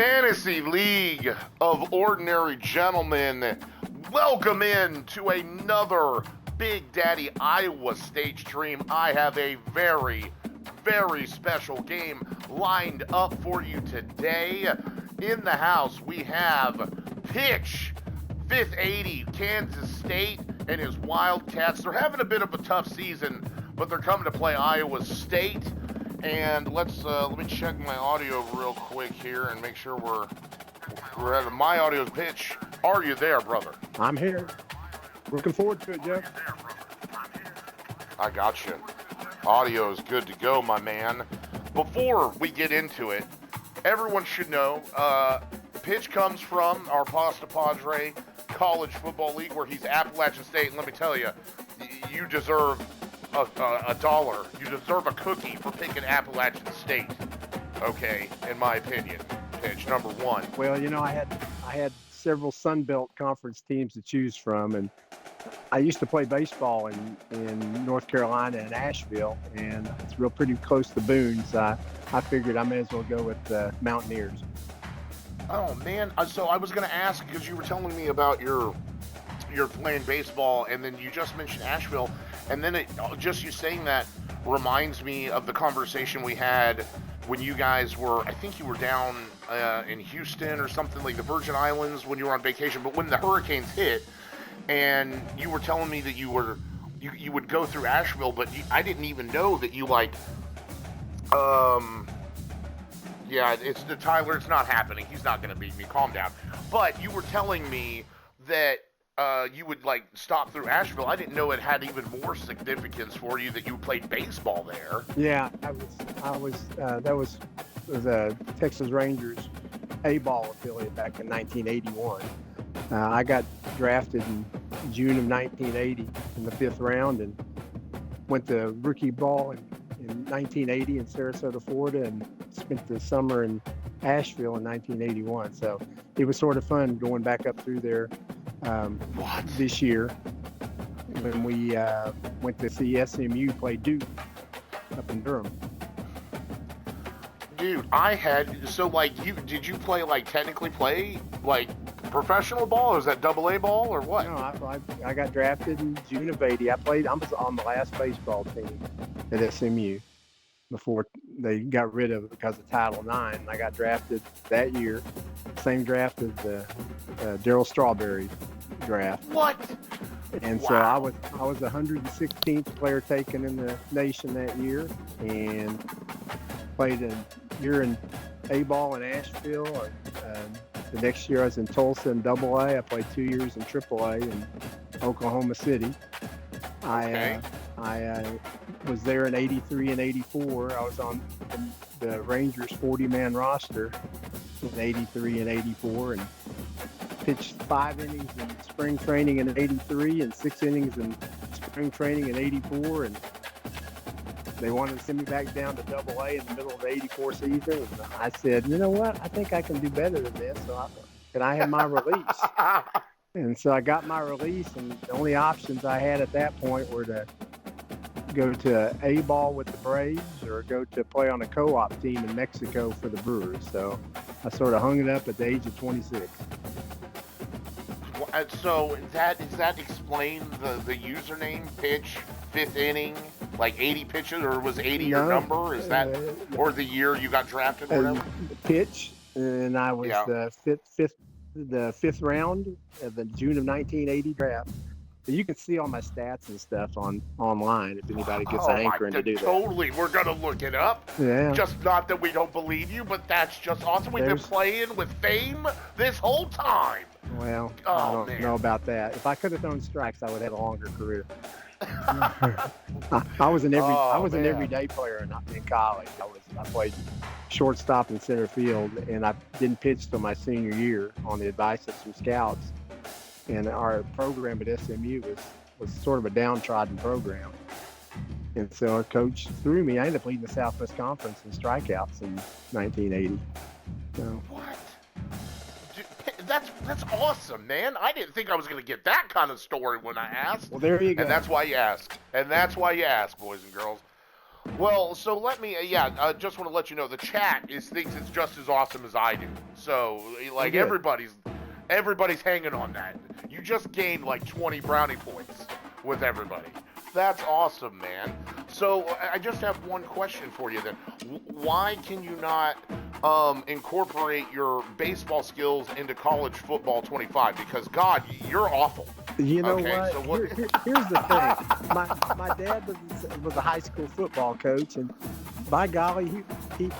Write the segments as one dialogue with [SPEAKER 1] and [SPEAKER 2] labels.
[SPEAKER 1] Fantasy League of Ordinary Gentlemen, welcome in to another Big Daddy Iowa State stream. I have a very, very special game lined up for you today. In the house, we have Pitch5th80, Kansas State, and his Wildcats. They're having a bit of a tough season, but they're coming to play Iowa State. And let me check my audio real quick here and make sure we're at my audio's Pitch. Are you there, brother?
[SPEAKER 2] I'm here. Looking forward to it, Jeff.
[SPEAKER 1] I got you. Audio is good to go, my man. Before we get into it, everyone should know, Pitch comes from our Pasta Padre College Football League, where he's Appalachian State. And let me tell you, you deserve a dollar. You deserve a cookie for picking Appalachian State. Okay, in my opinion. Pitch number one.
[SPEAKER 2] Well, you know, I had several Sun Belt Conference teams to choose from, and I used to play baseball in North Carolina and Asheville, and it's pretty close to Boone, so I figured I may as well go with the Mountaineers.
[SPEAKER 1] Oh man, so I was going to ask, because you were telling me about your playing baseball, and then you just mentioned Asheville, and then just you saying that reminds me of the conversation we had when you guys were, I think you were down in Houston or something, like the Virgin Islands, when you were on vacation, but when the hurricanes hit, and you were telling me that you would go through Asheville, but I didn't even know that you yeah, it's the Tyler, it's not happening. He's not going to beat me. Calm down. But you were telling me that you would stop through Asheville. I didn't know it had even more significance for you that you played baseball there.
[SPEAKER 2] Yeah, that was the Texas Rangers A-ball affiliate back in 1981. I got drafted in June of 1980 in the 5th round and went to rookie ball in 1980 in Sarasota, Florida, and spent the summer in Asheville in 1981. So it was sort of fun going back up through there this year when we went to see SMU play Duke up in Durham.
[SPEAKER 1] Dude, did you play technically play professional ball, or is that AA ball, or what?
[SPEAKER 2] No, I got drafted in June of 80. I was on the last baseball team at SMU before they got rid of it because of Title IX. I got drafted that year, same draft as the Darryl Strawberry draft.
[SPEAKER 1] What?
[SPEAKER 2] And
[SPEAKER 1] wow.
[SPEAKER 2] So I was 116th player taken in the nation that year, and played a year in A-ball in Asheville. The next year I was in Tulsa in AA. I played 2 years in AAA in Oklahoma City.
[SPEAKER 1] Okay.
[SPEAKER 2] I was there in 83 and 84. I was on the Rangers 40-man roster in 83 and 84, and pitched 5 innings in spring training in 83 and 6 innings in spring training in 84. And they wanted to send me back down to AA in the middle of the 84 season. And I said, you know what? I think I can do better than this. So can I have my release? And so I got my release, and the only options I had at that point were to go to A-ball with the Braves or go to play on a co-op team in Mexico for the Brewers. So I sort of hung it up at the age of 26.
[SPEAKER 1] So does that explain the username, Pitch, 5th inning, 80 pitches, or was 80 your number? Is that, or the year you got drafted or whatever?
[SPEAKER 2] Pitch, and I was the fifth round of the June of 1980 draft. So you can see all my stats and stuff online if anybody gets an hankering to do that.
[SPEAKER 1] Totally. We're going to look it up.
[SPEAKER 2] Yeah.
[SPEAKER 1] Just not that we don't believe you, but that's just awesome. We've been playing with fame this whole time.
[SPEAKER 2] Well, I don't know about that. If I could have thrown strikes, I would have had a longer career. I was an everyday player in college. I played shortstop and center field, and I didn't pitch till my senior year on the advice of some scouts. And our program at SMU was sort of a downtrodden program. And so our coach threw me. I ended up leading the Southwest Conference in strikeouts in 1980. So.
[SPEAKER 1] What? That's awesome, man. I didn't think I was going to get that kind of story when I asked.
[SPEAKER 2] Well, there you go.
[SPEAKER 1] And that's why you ask. And that's why you ask, boys and girls. Well, so let me, just want to let you know the chat thinks it's just as awesome as I do. So, like,
[SPEAKER 2] Good.
[SPEAKER 1] everybody's hanging on that. You just gained like 20 brownie points with everybody. That's awesome, man. So I just have one question for you then. Why can you not incorporate your baseball skills into college football 25? Because God, you're awful.
[SPEAKER 2] You know
[SPEAKER 1] Okay,
[SPEAKER 2] what?
[SPEAKER 1] so what-
[SPEAKER 2] Here's the thing. My dad was a high school football coach, and by golly, he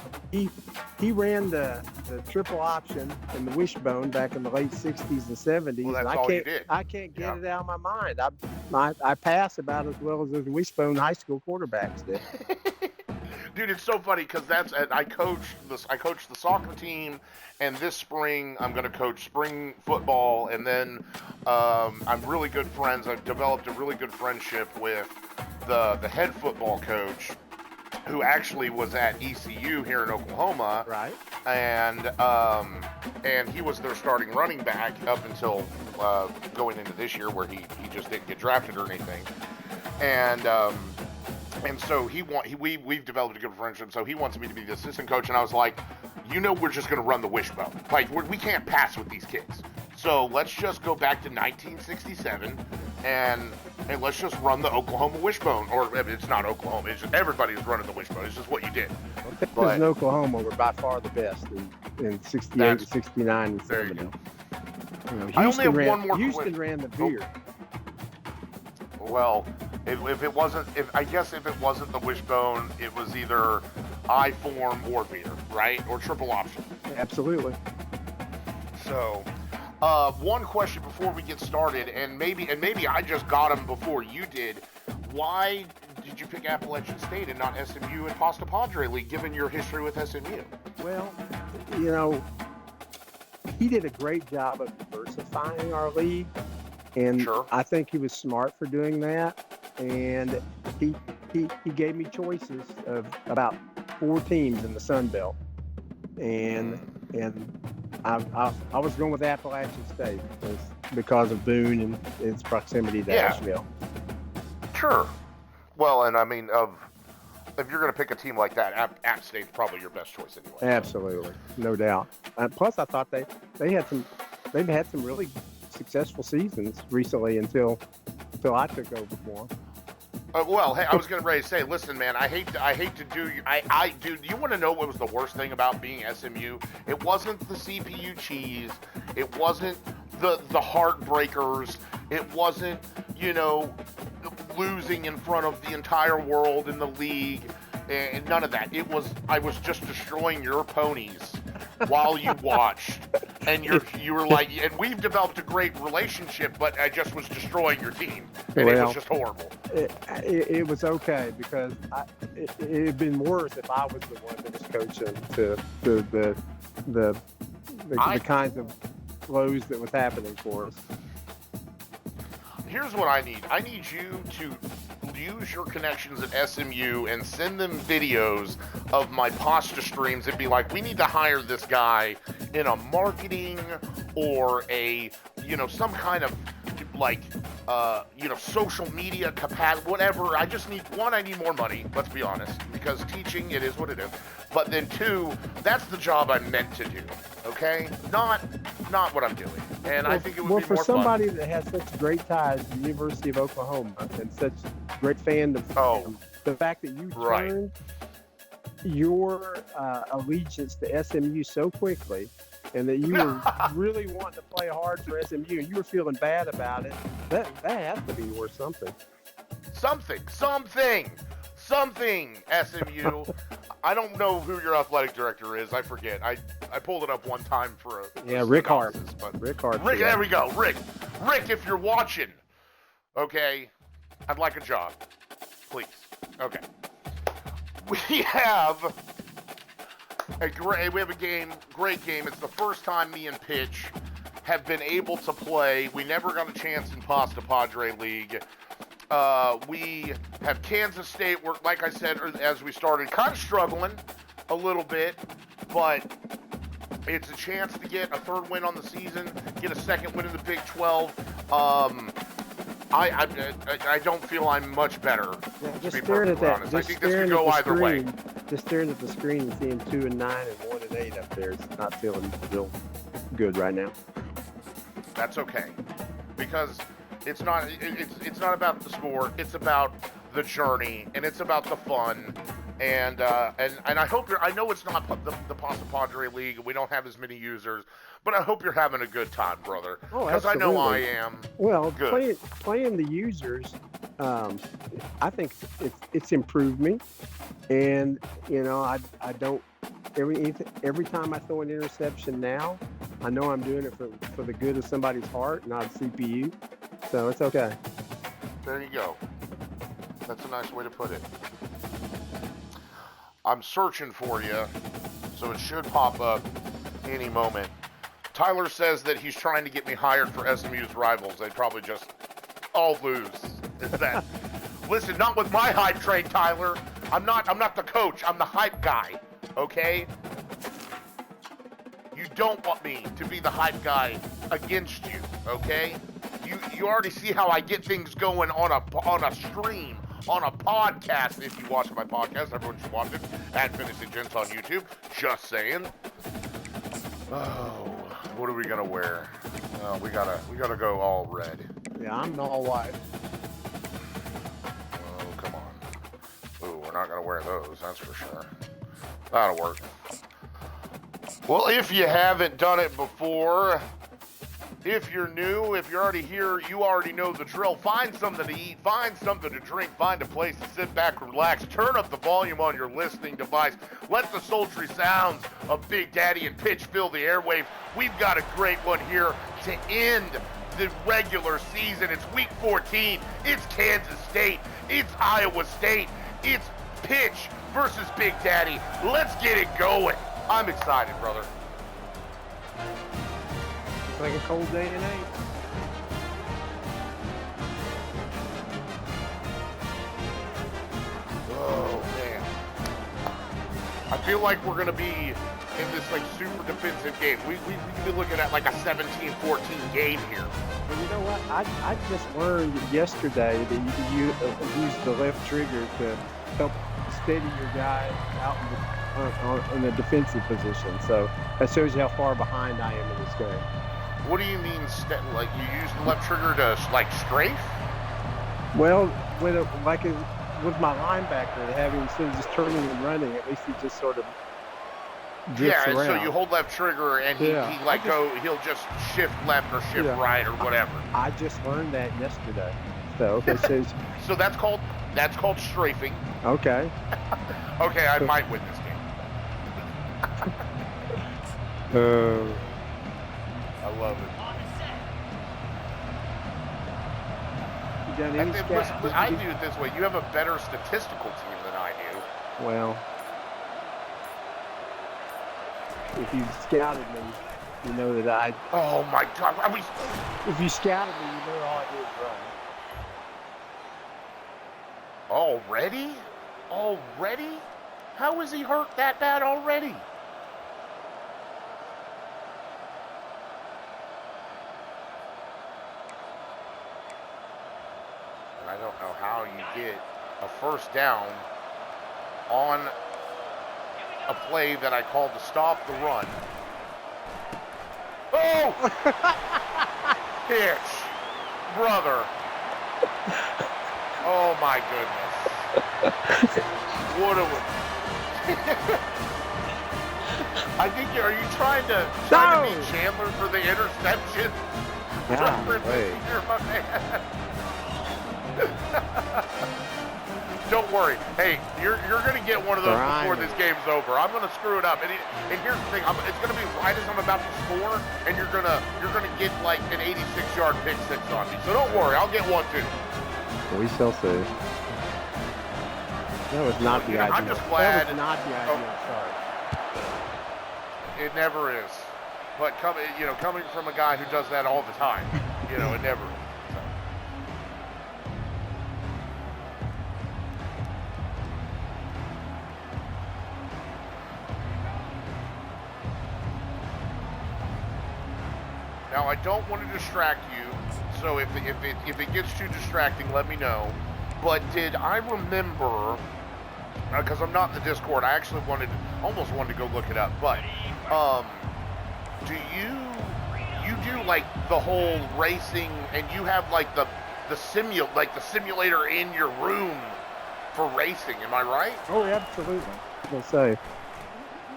[SPEAKER 2] ran the triple option and the wishbone back in the late '60s and '70s.
[SPEAKER 1] Well, that's
[SPEAKER 2] and
[SPEAKER 1] all you did.
[SPEAKER 2] I can't get
[SPEAKER 1] Yeah.
[SPEAKER 2] it out of my mind. I pass about as well as those wishbone high school quarterbacks did.
[SPEAKER 1] Dude, it's so funny because I coach the soccer team, and this spring I'm going to coach spring football, and then I'm really good friends. I've developed a really good friendship with the head football coach, who actually was at ECU here in Oklahoma,
[SPEAKER 2] Right.
[SPEAKER 1] and he was their starting running back up until going into this year, where he just didn't get drafted or anything, and so we've developed a good friendship. So he wants me to be the assistant coach, and I was like, we're just going to run the wishbone. Like, we can't pass with these kids. So let's just go back to 1967 and let's just run the Oklahoma wishbone. Or it's not Oklahoma. It's just everybody's running the wishbone. It's just what you did.
[SPEAKER 2] Texas
[SPEAKER 1] But-
[SPEAKER 2] and Oklahoma were by far the best in '68, '69, and
[SPEAKER 1] There you
[SPEAKER 2] '70.
[SPEAKER 1] go. I only have one more
[SPEAKER 2] Houston ran the veer.
[SPEAKER 1] Well, if it wasn't the wishbone, it was either I form or veer, right? Or triple option.
[SPEAKER 2] Absolutely.
[SPEAKER 1] So, one question before we get started, and maybe I just got him before you did. Why did you pick Appalachian State and not SMU and Pasta Padre League, given your history with SMU?
[SPEAKER 2] Well, he did a great job of diversifying our league, and
[SPEAKER 1] Sure.
[SPEAKER 2] I think he was smart for doing that. And he gave me choices of about 4 teams in the Sun Belt, and I was going with Appalachian State because of Boone and its proximity to
[SPEAKER 1] Yeah.
[SPEAKER 2] Asheville.
[SPEAKER 1] Sure. Well, and I mean, if you're going to pick a team like that, App State's probably your best choice anyway.
[SPEAKER 2] Absolutely, no doubt. Plus, I thought they've had some really successful seasons recently until I took over for them.
[SPEAKER 1] Well, hey, I was going to say, listen, man, I hate to do dude, you want to know what was the worst thing about being SMU? It wasn't the CPU cheese. It wasn't the heartbreakers. It wasn't, losing in front of the entire world in the league, and none of that. I was just destroying your ponies while you watched, and you were like, and we've developed a great relationship, but I just was destroying your team, and it was just horrible.
[SPEAKER 2] It was okay because it had been worse if I was the one that was coaching the kinds of flows that was happening for us.
[SPEAKER 1] Here's what I need. I need you to use your connections at SMU and send them videos of my pasta streams and be like, we need to hire this guy in a marketing or a, some kind of social media capacity, whatever. I need more money, let's be honest, because teaching, it is what it is. But then 2, that's the job I'm meant to do, okay? Not what I'm doing. And I think it would be more
[SPEAKER 2] for
[SPEAKER 1] fun.
[SPEAKER 2] somebody that has such great ties to the University of Oklahoma and such great fan of the fact that you turned your allegiance to SMU so quickly, and that you were really wanting to play hard for SMU, and you were feeling bad about it, that has to be worth something.
[SPEAKER 1] Something, SMU. I don't know who your athletic director is. I forget. I pulled it up one time for
[SPEAKER 2] Rick Hart.
[SPEAKER 1] But
[SPEAKER 2] Rick Hart.
[SPEAKER 1] Rick, there we go. Rick, if you're watching, okay, I'd like a job, please. Okay. We have a great game. It's the first time me and Pitch have been able to play. We never got a chance in Pasta Padre League. We have Kansas State. We're, like I said, as we started, kind of struggling a little bit, but it's a chance to get a 3rd win on the season, get a 2nd win in the Big 12. I don't feel I'm much better.
[SPEAKER 2] Yeah,
[SPEAKER 1] To
[SPEAKER 2] just
[SPEAKER 1] be
[SPEAKER 2] staring at
[SPEAKER 1] perfectly
[SPEAKER 2] that.
[SPEAKER 1] honest, I
[SPEAKER 2] Just
[SPEAKER 1] think this
[SPEAKER 2] staring
[SPEAKER 1] could
[SPEAKER 2] at
[SPEAKER 1] go
[SPEAKER 2] the
[SPEAKER 1] either way.
[SPEAKER 2] screen. Just staring at the screen and seeing 2-9 and 1-8 up there. It's not feeling real good right now.
[SPEAKER 1] That's okay, because it's not about the score. It's about the journey, and it's about the fun. And I hope I know it's not the Pasta Padre League, and we don't have as many users, but I hope you're having a good time, brother.
[SPEAKER 2] Oh,
[SPEAKER 1] because I know I
[SPEAKER 2] absolutely.
[SPEAKER 1] am.
[SPEAKER 2] Well,
[SPEAKER 1] Good.
[SPEAKER 2] playing the users, I think it's improved me, and I don't every time I throw an interception now, I know I'm doing it for the good of somebody's heart, not CPU. So it's okay.
[SPEAKER 1] There you go. That's a nice way to put it. I'm searching for you, so it should pop up any moment. Tyler says that he's trying to get me hired for SMU's rivals. They'd probably just all lose. Is that? Listen, not with my hype train, Tyler. I'm not the coach. I'm the hype guy. Okay? You don't want me to be the hype guy against you. Okay? You already see how I get things going on a stream. On a podcast, if you watch my podcast, everyone should watch it at Finishing Gents on YouTube. Just saying. Oh, what are we gonna wear? We gotta go all red.
[SPEAKER 2] Yeah, I'm all white.
[SPEAKER 1] Oh, come on. Ooh, we're not gonna wear those, that's for sure. That'll work. Well, if you haven't done it before, if you're new, if you're already here, you already know the drill. Find something to eat, find something to drink, find a place to sit back, relax, turn up the volume on your listening device. Let the sultry sounds of Big Daddy and Pitch fill the airwaves. We've got a great one here to end the regular season. It's week 14. It's Kansas State. It's Iowa State. It's Pitch versus Big Daddy. Let's get it going. I'm excited, brother.
[SPEAKER 2] Like a cold day and 8.
[SPEAKER 1] Oh, man. I feel like we're going to be in this, like, super defensive game. We could be looking at, like, a 17-14 game here.
[SPEAKER 2] Well, you know what? I just learned yesterday that you use the left trigger to help steady your guy out in the defensive position. So that shows you how far behind I am in this game.
[SPEAKER 1] What do you mean, like, you use the left trigger to, like, strafe?
[SPEAKER 2] Well, with my linebacker, having instead of just turning and running, at least he just sort of drifts around.
[SPEAKER 1] So you hold left trigger and he'll just shift left or shift right or whatever.
[SPEAKER 2] I just learned that yesterday. So it says.
[SPEAKER 1] So that's called strafing.
[SPEAKER 2] Okay.
[SPEAKER 1] Okay, I might win this game. I love it. I do it this way. You have a better statistical team than I do.
[SPEAKER 2] Well, if you scouted me, you know that I.
[SPEAKER 1] Oh my God!
[SPEAKER 2] If you scouted me, you know all I did was run.
[SPEAKER 1] Already? Already? How is he hurt that bad already? I don't know how you get a first down on a play that I called to stop the run. Oh! Pitch. Brother. Oh my goodness. What a... I think, are you trying to beat Chandler for the interception? You're my man. Don't worry. Hey, you're going to get one of those before this game's over. I'm going to screw it up. And here's the thing. It's going to be right as I'm about to score, and you're going to get like an 86-yard pick six on me. So don't worry. I'll get one too.
[SPEAKER 2] We shall see. That was not the idea.
[SPEAKER 1] I'm just glad.
[SPEAKER 2] That was not the idea. Sorry.
[SPEAKER 1] It never is. But coming from a guy who does that all the time, it never is. Now, I don't want to distract you, so if it gets too distracting, let me know. But did I remember, because I'm not in the Discord, I actually almost wanted to go look it up, but do you do like the whole racing, and you have like the simulator in your room for racing, am I right?
[SPEAKER 2] Oh, absolutely. Let's say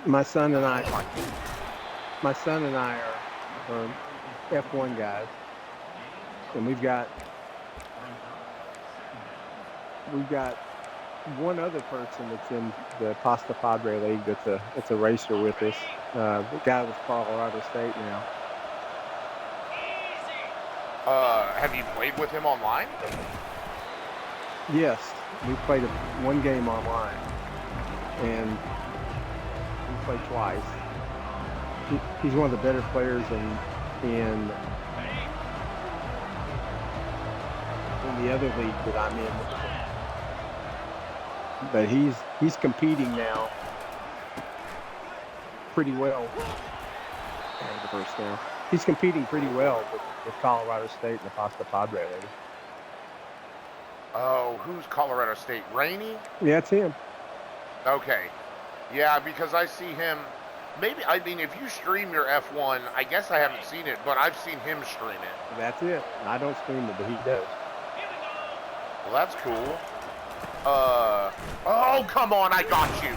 [SPEAKER 2] my son and I are F1 guys, and we've got one other person that's in the Pasta Padre League that's a racer with us. The guy with Colorado State now.
[SPEAKER 1] Have you played with him online?
[SPEAKER 2] Yes, we played one game online, and we played twice. He's one of the better players in the other league that I'm in. But he's competing now pretty well. The first down. He's competing pretty well with Colorado State in the Pasta Padre League.
[SPEAKER 1] Oh, who's Colorado State? Rainey?
[SPEAKER 2] Yeah, it's him.
[SPEAKER 1] Okay. Yeah, because I see him. Maybe, I mean, if you stream your F1, I guess I haven't seen it, but I've seen him stream it.
[SPEAKER 2] That's it. I don't stream it, but he does.
[SPEAKER 1] Well, that's cool. Oh, come on, I got you.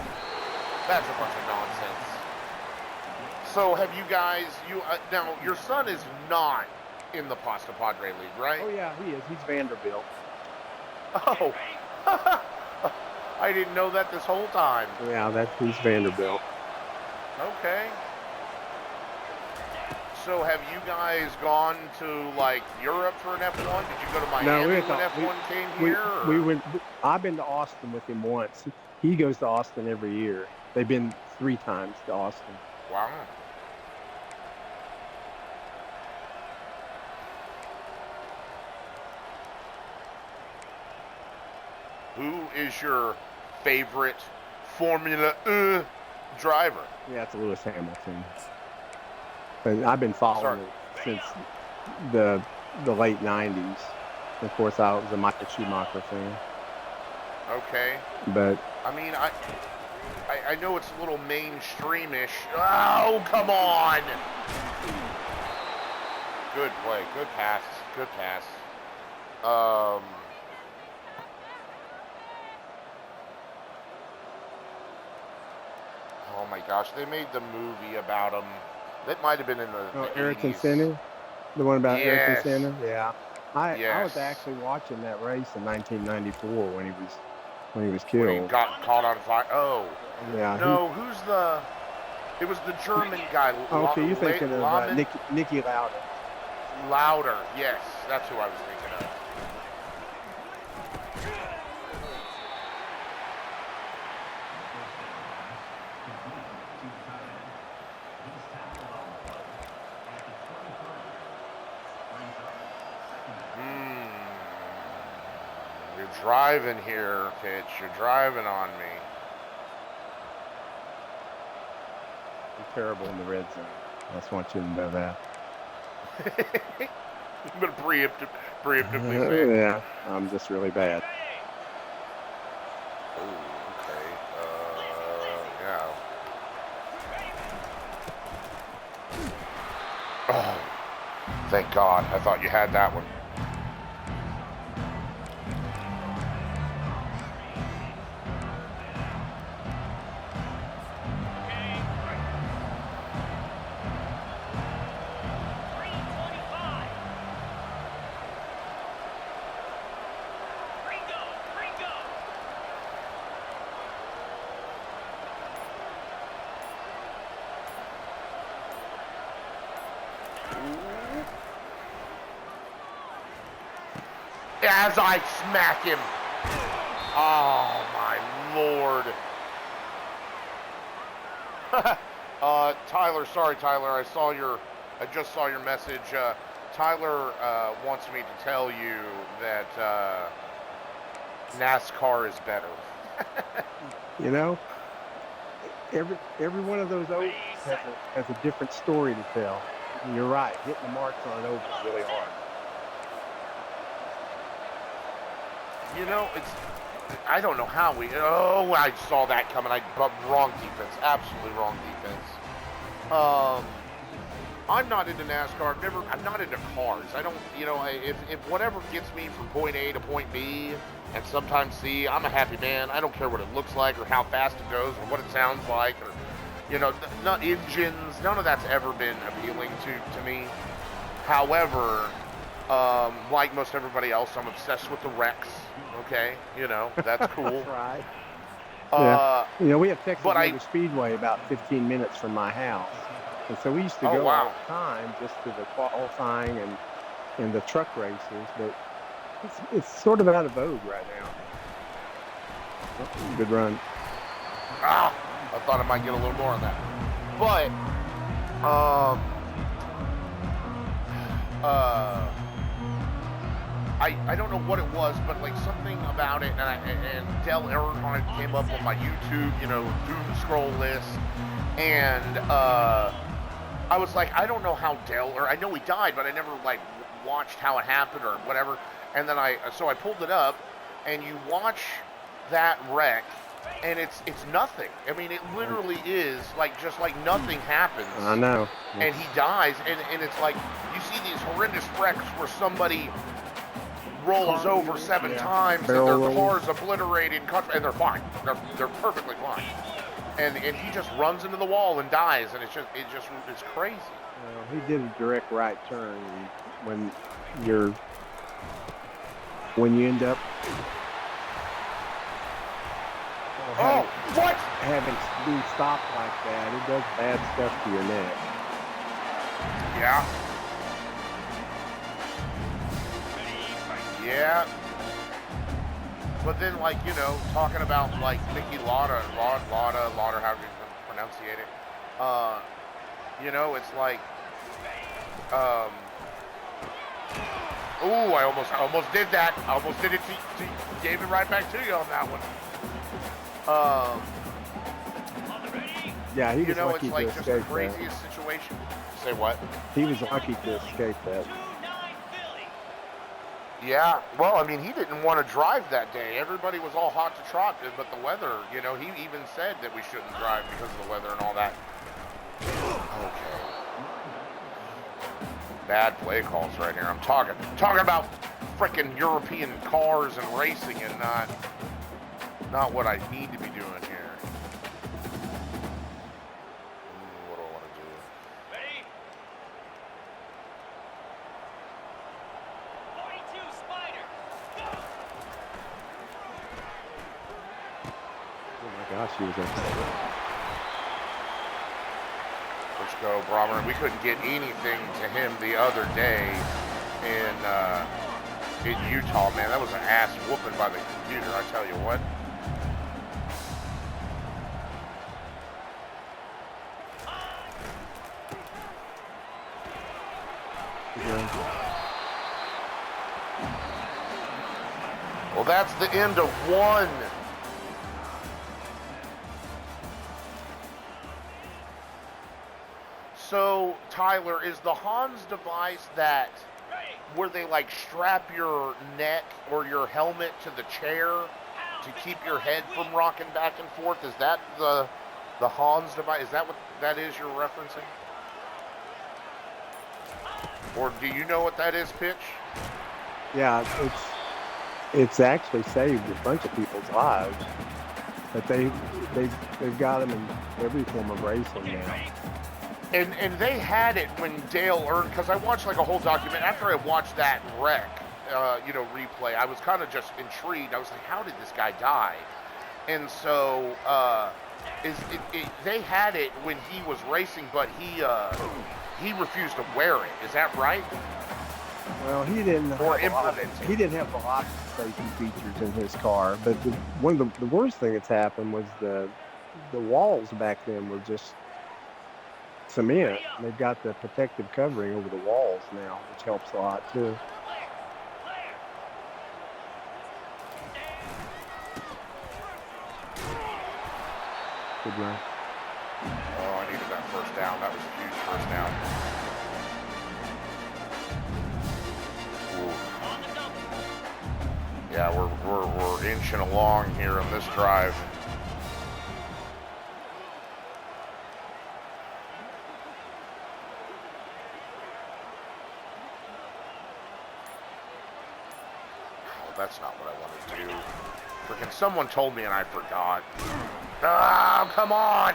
[SPEAKER 1] That's a bunch of nonsense. So have you guys, now, your son is not in the Pasta Padre League, right?
[SPEAKER 2] Oh, yeah, he is. He's Vanderbilt.
[SPEAKER 1] Oh. I didn't know that this whole time.
[SPEAKER 2] Yeah, he's Vanderbilt.
[SPEAKER 1] Okay. So have you guys gone to like Europe for an F1? Did you go to Miami when F1 came here?
[SPEAKER 2] We went. I've been to Austin with him once. He goes to Austin every year. They've been 3 times to Austin.
[SPEAKER 1] Wow. Who is your favorite Formula driver?
[SPEAKER 2] Yeah, it's Lewis Hamilton. But I've been following it since the late 90s. Of course, I was a Michael Schumacher fan.
[SPEAKER 1] Okay.
[SPEAKER 2] But
[SPEAKER 1] I mean, I know it's a little mainstreamish. Oh, come on! Good play. Good pass. Good pass. Oh my gosh, they made the movie about him. That might have been in the
[SPEAKER 2] Ayrton
[SPEAKER 1] 80s.
[SPEAKER 2] Senna? The one about
[SPEAKER 1] Yes.
[SPEAKER 2] Ayrton Senna? Yeah. I was
[SPEAKER 1] Yes.
[SPEAKER 2] actually watching that race in 1994 when he was killed.
[SPEAKER 1] When he got caught on fire. Oh.
[SPEAKER 2] Yeah.
[SPEAKER 1] No, who's the... It was the German guy.
[SPEAKER 2] Okay, you're thinking of Nicky Lauda.
[SPEAKER 1] Louder, yes. That's who I was thinking of. You're driving here, Pitch. You're driving on me.
[SPEAKER 2] I'm terrible in the red zone. I just want you to know that.
[SPEAKER 1] I'm going to preemptively say.
[SPEAKER 2] Yeah, I'm just really bad.
[SPEAKER 1] Oh, okay. Yeah. Oh, thank God. I thought you had that one. As I smack him. Oh my Lord. Tyler, sorry Tyler, I just saw your message. Tyler wants me to tell you that NASCAR is better.
[SPEAKER 2] You know, every one of those O's has a different story to tell. You're right. Hitting the marks on an oval is really hard.
[SPEAKER 1] You know, I don't know how I saw that coming. But wrong defense. Absolutely wrong defense. I'm not into NASCAR. I'm not into cars. I don't, if whatever gets me from point A to point B and sometimes C, I'm a happy man. I don't care what it looks like or how fast it goes or what it sounds like or, not engines. None of that's ever been appealing to me. However, like most everybody else, I'm obsessed with the wrecks. Okay, that's cool.
[SPEAKER 2] Right. Yeah. We have Texas Motor Speedway about 15 minutes from my house. And so we used to go all the time just to the qualifying and the truck races, but it's sort of out of vogue right now. Good run.
[SPEAKER 1] I thought I might get a little more on that. But, I don't know what it was, but like something about it, and Dale Earnhardt came up on my YouTube, doom scroll list, and I was like, I don't know how I know he died, but I never like watched how it happened or whatever. And then I pulled it up, and you watch that wreck, and it's nothing. I mean, it literally is just like nothing happens.
[SPEAKER 2] I know.
[SPEAKER 1] And he dies, and it's like you see these horrendous wrecks where somebody rolls over 7 times, and their car's obliterated, and they're fine. They're perfectly fine. And he just runs into the wall and dies, and it's crazy.
[SPEAKER 2] Well, he did a direct right turn, and when you end up having being stopped like that, it does bad stuff to your neck.
[SPEAKER 1] Yeah. Yeah. But then, talking about, Niki Lauda, however you pronunciate it, it's like, I almost did that. I almost did it gave it right back to you on that one.
[SPEAKER 2] Yeah, he was lucky to escape that.
[SPEAKER 1] It's just the craziest situation. Say what?
[SPEAKER 2] He was lucky to escape that.
[SPEAKER 1] Yeah, well, I mean, he didn't want to drive that day. Everybody was all hot to trot, but the weather, he even said that we shouldn't drive because of the weather and all that. Okay. Bad play calls right here. I'm talking about frickin' European cars and racing and not what I need to be doing here. What do I want to do?
[SPEAKER 3] Ready? 42 Spider. Go!
[SPEAKER 2] Oh my gosh, he was upset.
[SPEAKER 1] Let's go, Brommer. We couldn't get anything to him the other day in Utah, man. That was an ass whooping by the computer, I tell you what. Well, that's the end of one. So, Tyler, is the Hans device that where they strap your neck or your helmet to the chair to keep your head from rocking back and forth? Is that the Hans device? Is that what that is you're referencing? Or do you know what that is, Pitch?
[SPEAKER 2] Yeah, it's actually saved a bunch of people's lives, but they've got them in every form of racing now.
[SPEAKER 1] And they had it when Dale Earnhardt, because I watched a whole document after I watched that wreck, replay. I was kind of just intrigued. I was like, how did this guy die? And so they had it when he was racing, but he refused to wear it. Is that right?
[SPEAKER 2] Well, he didn't have a lot of safety features in his car, but one of the worst thing that's happened was the walls back then were just cement. They've got the protective covering over the walls now, which helps a lot too. Good run.
[SPEAKER 1] Oh, I needed that first down. That was a huge first down. Yeah, we're inching along here on this drive. Oh, that's not what I want to do. Freaking someone told me and I forgot. Oh, come on!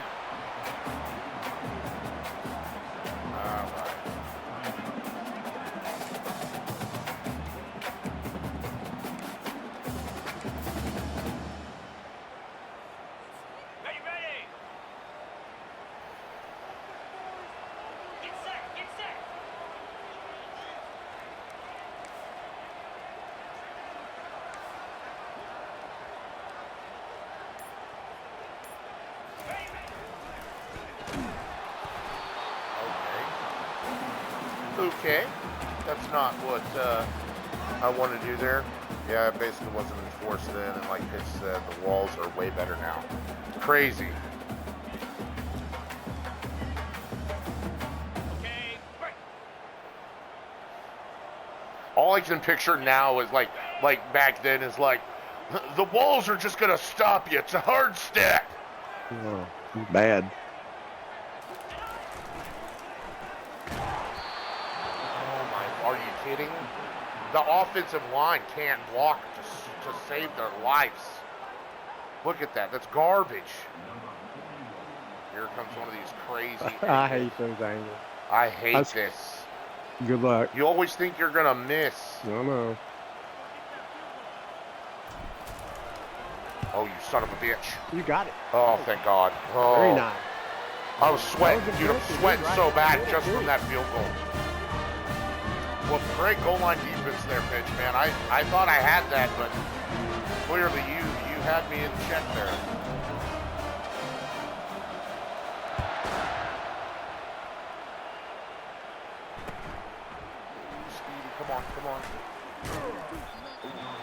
[SPEAKER 1] Okay, that's not what I want to do there. Yeah, it basically wasn't enforced then, and like Pitch said, the walls are way better now. Crazy.
[SPEAKER 3] Okay, break.
[SPEAKER 1] All I can picture now is like back then is like, the walls are just gonna stop you. It's a hard stick.
[SPEAKER 2] Oh, bad.
[SPEAKER 1] Are you kidding? The offensive line can't block to save their lives. Look at that. That's garbage. Here comes one of these crazy.
[SPEAKER 2] I hate those angles.
[SPEAKER 1] I hate this.
[SPEAKER 2] Good luck.
[SPEAKER 1] You always think you're going to miss.
[SPEAKER 2] No.
[SPEAKER 1] Oh, you son of a bitch.
[SPEAKER 2] You got it.
[SPEAKER 1] Oh, thank God. Oh.
[SPEAKER 2] Very nice.
[SPEAKER 1] I was sweating.
[SPEAKER 2] That was
[SPEAKER 1] Dude, I'm
[SPEAKER 2] impressive.
[SPEAKER 1] sweating
[SPEAKER 2] Right.
[SPEAKER 1] so bad
[SPEAKER 2] Good,
[SPEAKER 1] just
[SPEAKER 2] good.
[SPEAKER 1] from that field goal. Well, great goal line defense there, Pitch, man. I thought I had that, but clearly you had me in check there. Speedy, come on.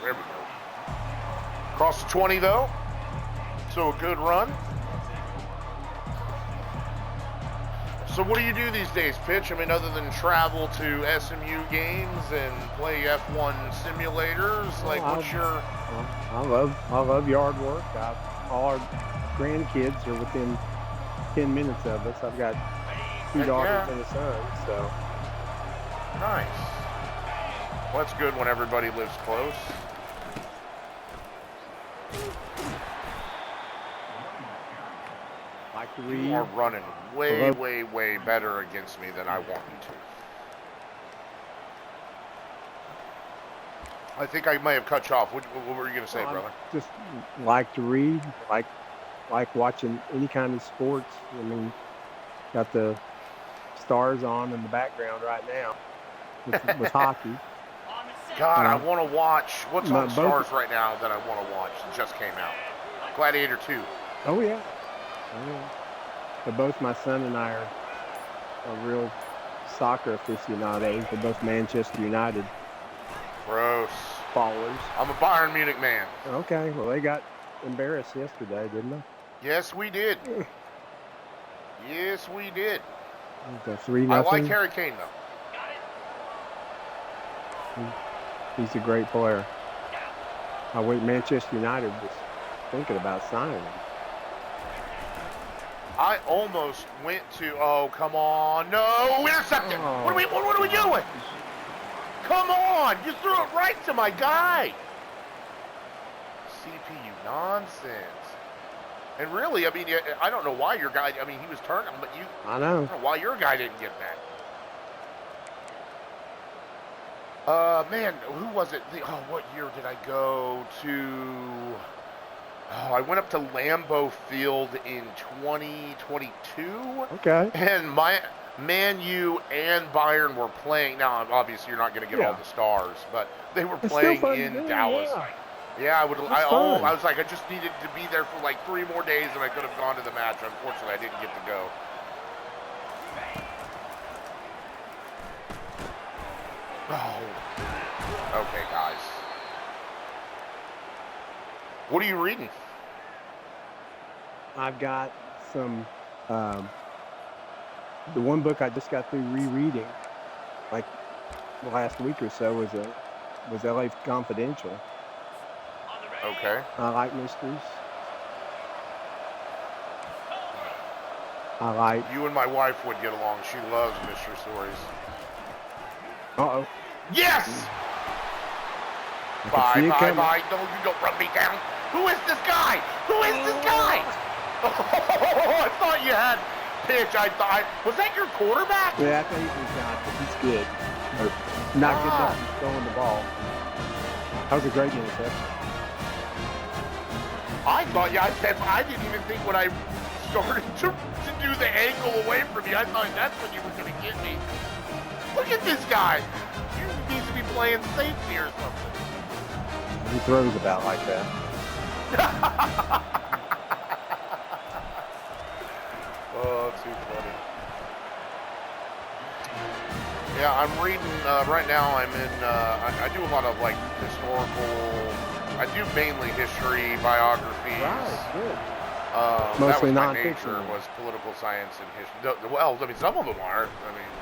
[SPEAKER 1] There we go. Across the 20, though. So a good run. So what do you do these days, Pitch? I mean, other than travel to SMU games and play F1 simulators, like what's your...
[SPEAKER 2] I love yard work. All our grandkids are within 10 minutes of us. I've got two
[SPEAKER 1] Heck
[SPEAKER 2] daughters
[SPEAKER 1] yeah.
[SPEAKER 2] and a son, so
[SPEAKER 1] Nice. Well, that's good when everybody lives close.
[SPEAKER 2] like to
[SPEAKER 1] You
[SPEAKER 2] read.
[SPEAKER 1] are running way better against me than I want you to. I think I may have cut you off. What were you going to say, brother?
[SPEAKER 2] Just like to read, like watching any kind of sports. I mean, got the stars on in the background right now with hockey.
[SPEAKER 1] God, I want to watch. What's on
[SPEAKER 2] both-
[SPEAKER 1] Stars right now that I want to watch? It just came out. Gladiator 2.
[SPEAKER 2] Oh yeah. But both my son and I are real soccer aficionados. We're both Manchester United
[SPEAKER 1] Gross.
[SPEAKER 2] followers.
[SPEAKER 1] I'm a Bayern Munich man.
[SPEAKER 2] Okay, well they got embarrassed yesterday, didn't they?
[SPEAKER 1] Yes, we did. Yes, we did.
[SPEAKER 2] It was a 3-0.
[SPEAKER 1] I like Harry Kane, though.
[SPEAKER 2] He's a great player. I wait. Manchester United was thinking about signing him.
[SPEAKER 1] I almost went to. Oh, come on! No, intercepted.
[SPEAKER 2] Oh.
[SPEAKER 1] What are we doing? Come on! You threw it right to my guy. CPU nonsense. And really, I mean, I don't know why your guy. I mean, he was turning, but you.
[SPEAKER 2] I
[SPEAKER 1] I
[SPEAKER 2] know.
[SPEAKER 1] don't know why your guy didn't get that. Man, who was it? What year did I go to? Oh, I went up to Lambeau Field in 2022,
[SPEAKER 2] Okay.
[SPEAKER 1] and my Man U and Bayern were playing. Now, obviously, you're not going to get all
[SPEAKER 2] Yeah.
[SPEAKER 1] the stars, but they were
[SPEAKER 2] It's
[SPEAKER 1] playing
[SPEAKER 2] still fun to
[SPEAKER 1] in
[SPEAKER 2] do,
[SPEAKER 1] Dallas.
[SPEAKER 2] yeah.
[SPEAKER 1] Yeah, I would. I
[SPEAKER 2] fun.
[SPEAKER 1] was like, I just needed to be there for like 3 more days, and I could have gone to the match. Unfortunately, I didn't get to go. Oh. Okay, guys. What are you reading?
[SPEAKER 2] I've got some. The one book I just got through rereading, like the last week or so, was LA Confidential.
[SPEAKER 1] Okay.
[SPEAKER 2] I like mysteries. I like.
[SPEAKER 1] You and my wife would get along. She loves mystery stories.
[SPEAKER 2] Uh-oh.
[SPEAKER 1] Yes!
[SPEAKER 2] I can
[SPEAKER 1] Bye,
[SPEAKER 2] see it
[SPEAKER 1] bye,
[SPEAKER 2] coming.
[SPEAKER 1] bye. No, you don't run me down. Who is this guy? Who is this guy? Oh, I thought you had pitch. I thought. Was that your quarterback?
[SPEAKER 2] Yeah, I think he's got it. He's good. But not good enough at throwing the ball. That was a great interception.
[SPEAKER 1] I thought, yeah, I didn't even think when I started to do the angle away from you, I thought that's when you were going to get me. Look at this guy. He needs to be playing safety or something.
[SPEAKER 2] He throws about like that.
[SPEAKER 1] Oh, too funny. Yeah, I'm reading, right now I'm in, I do a lot of, like, historical, I do mainly history, biographies.
[SPEAKER 2] Right, good.
[SPEAKER 1] That was
[SPEAKER 2] Mostly
[SPEAKER 1] my
[SPEAKER 2] nonfiction.
[SPEAKER 1] major, was political science and history. Well, I mean, some of them are. I mean,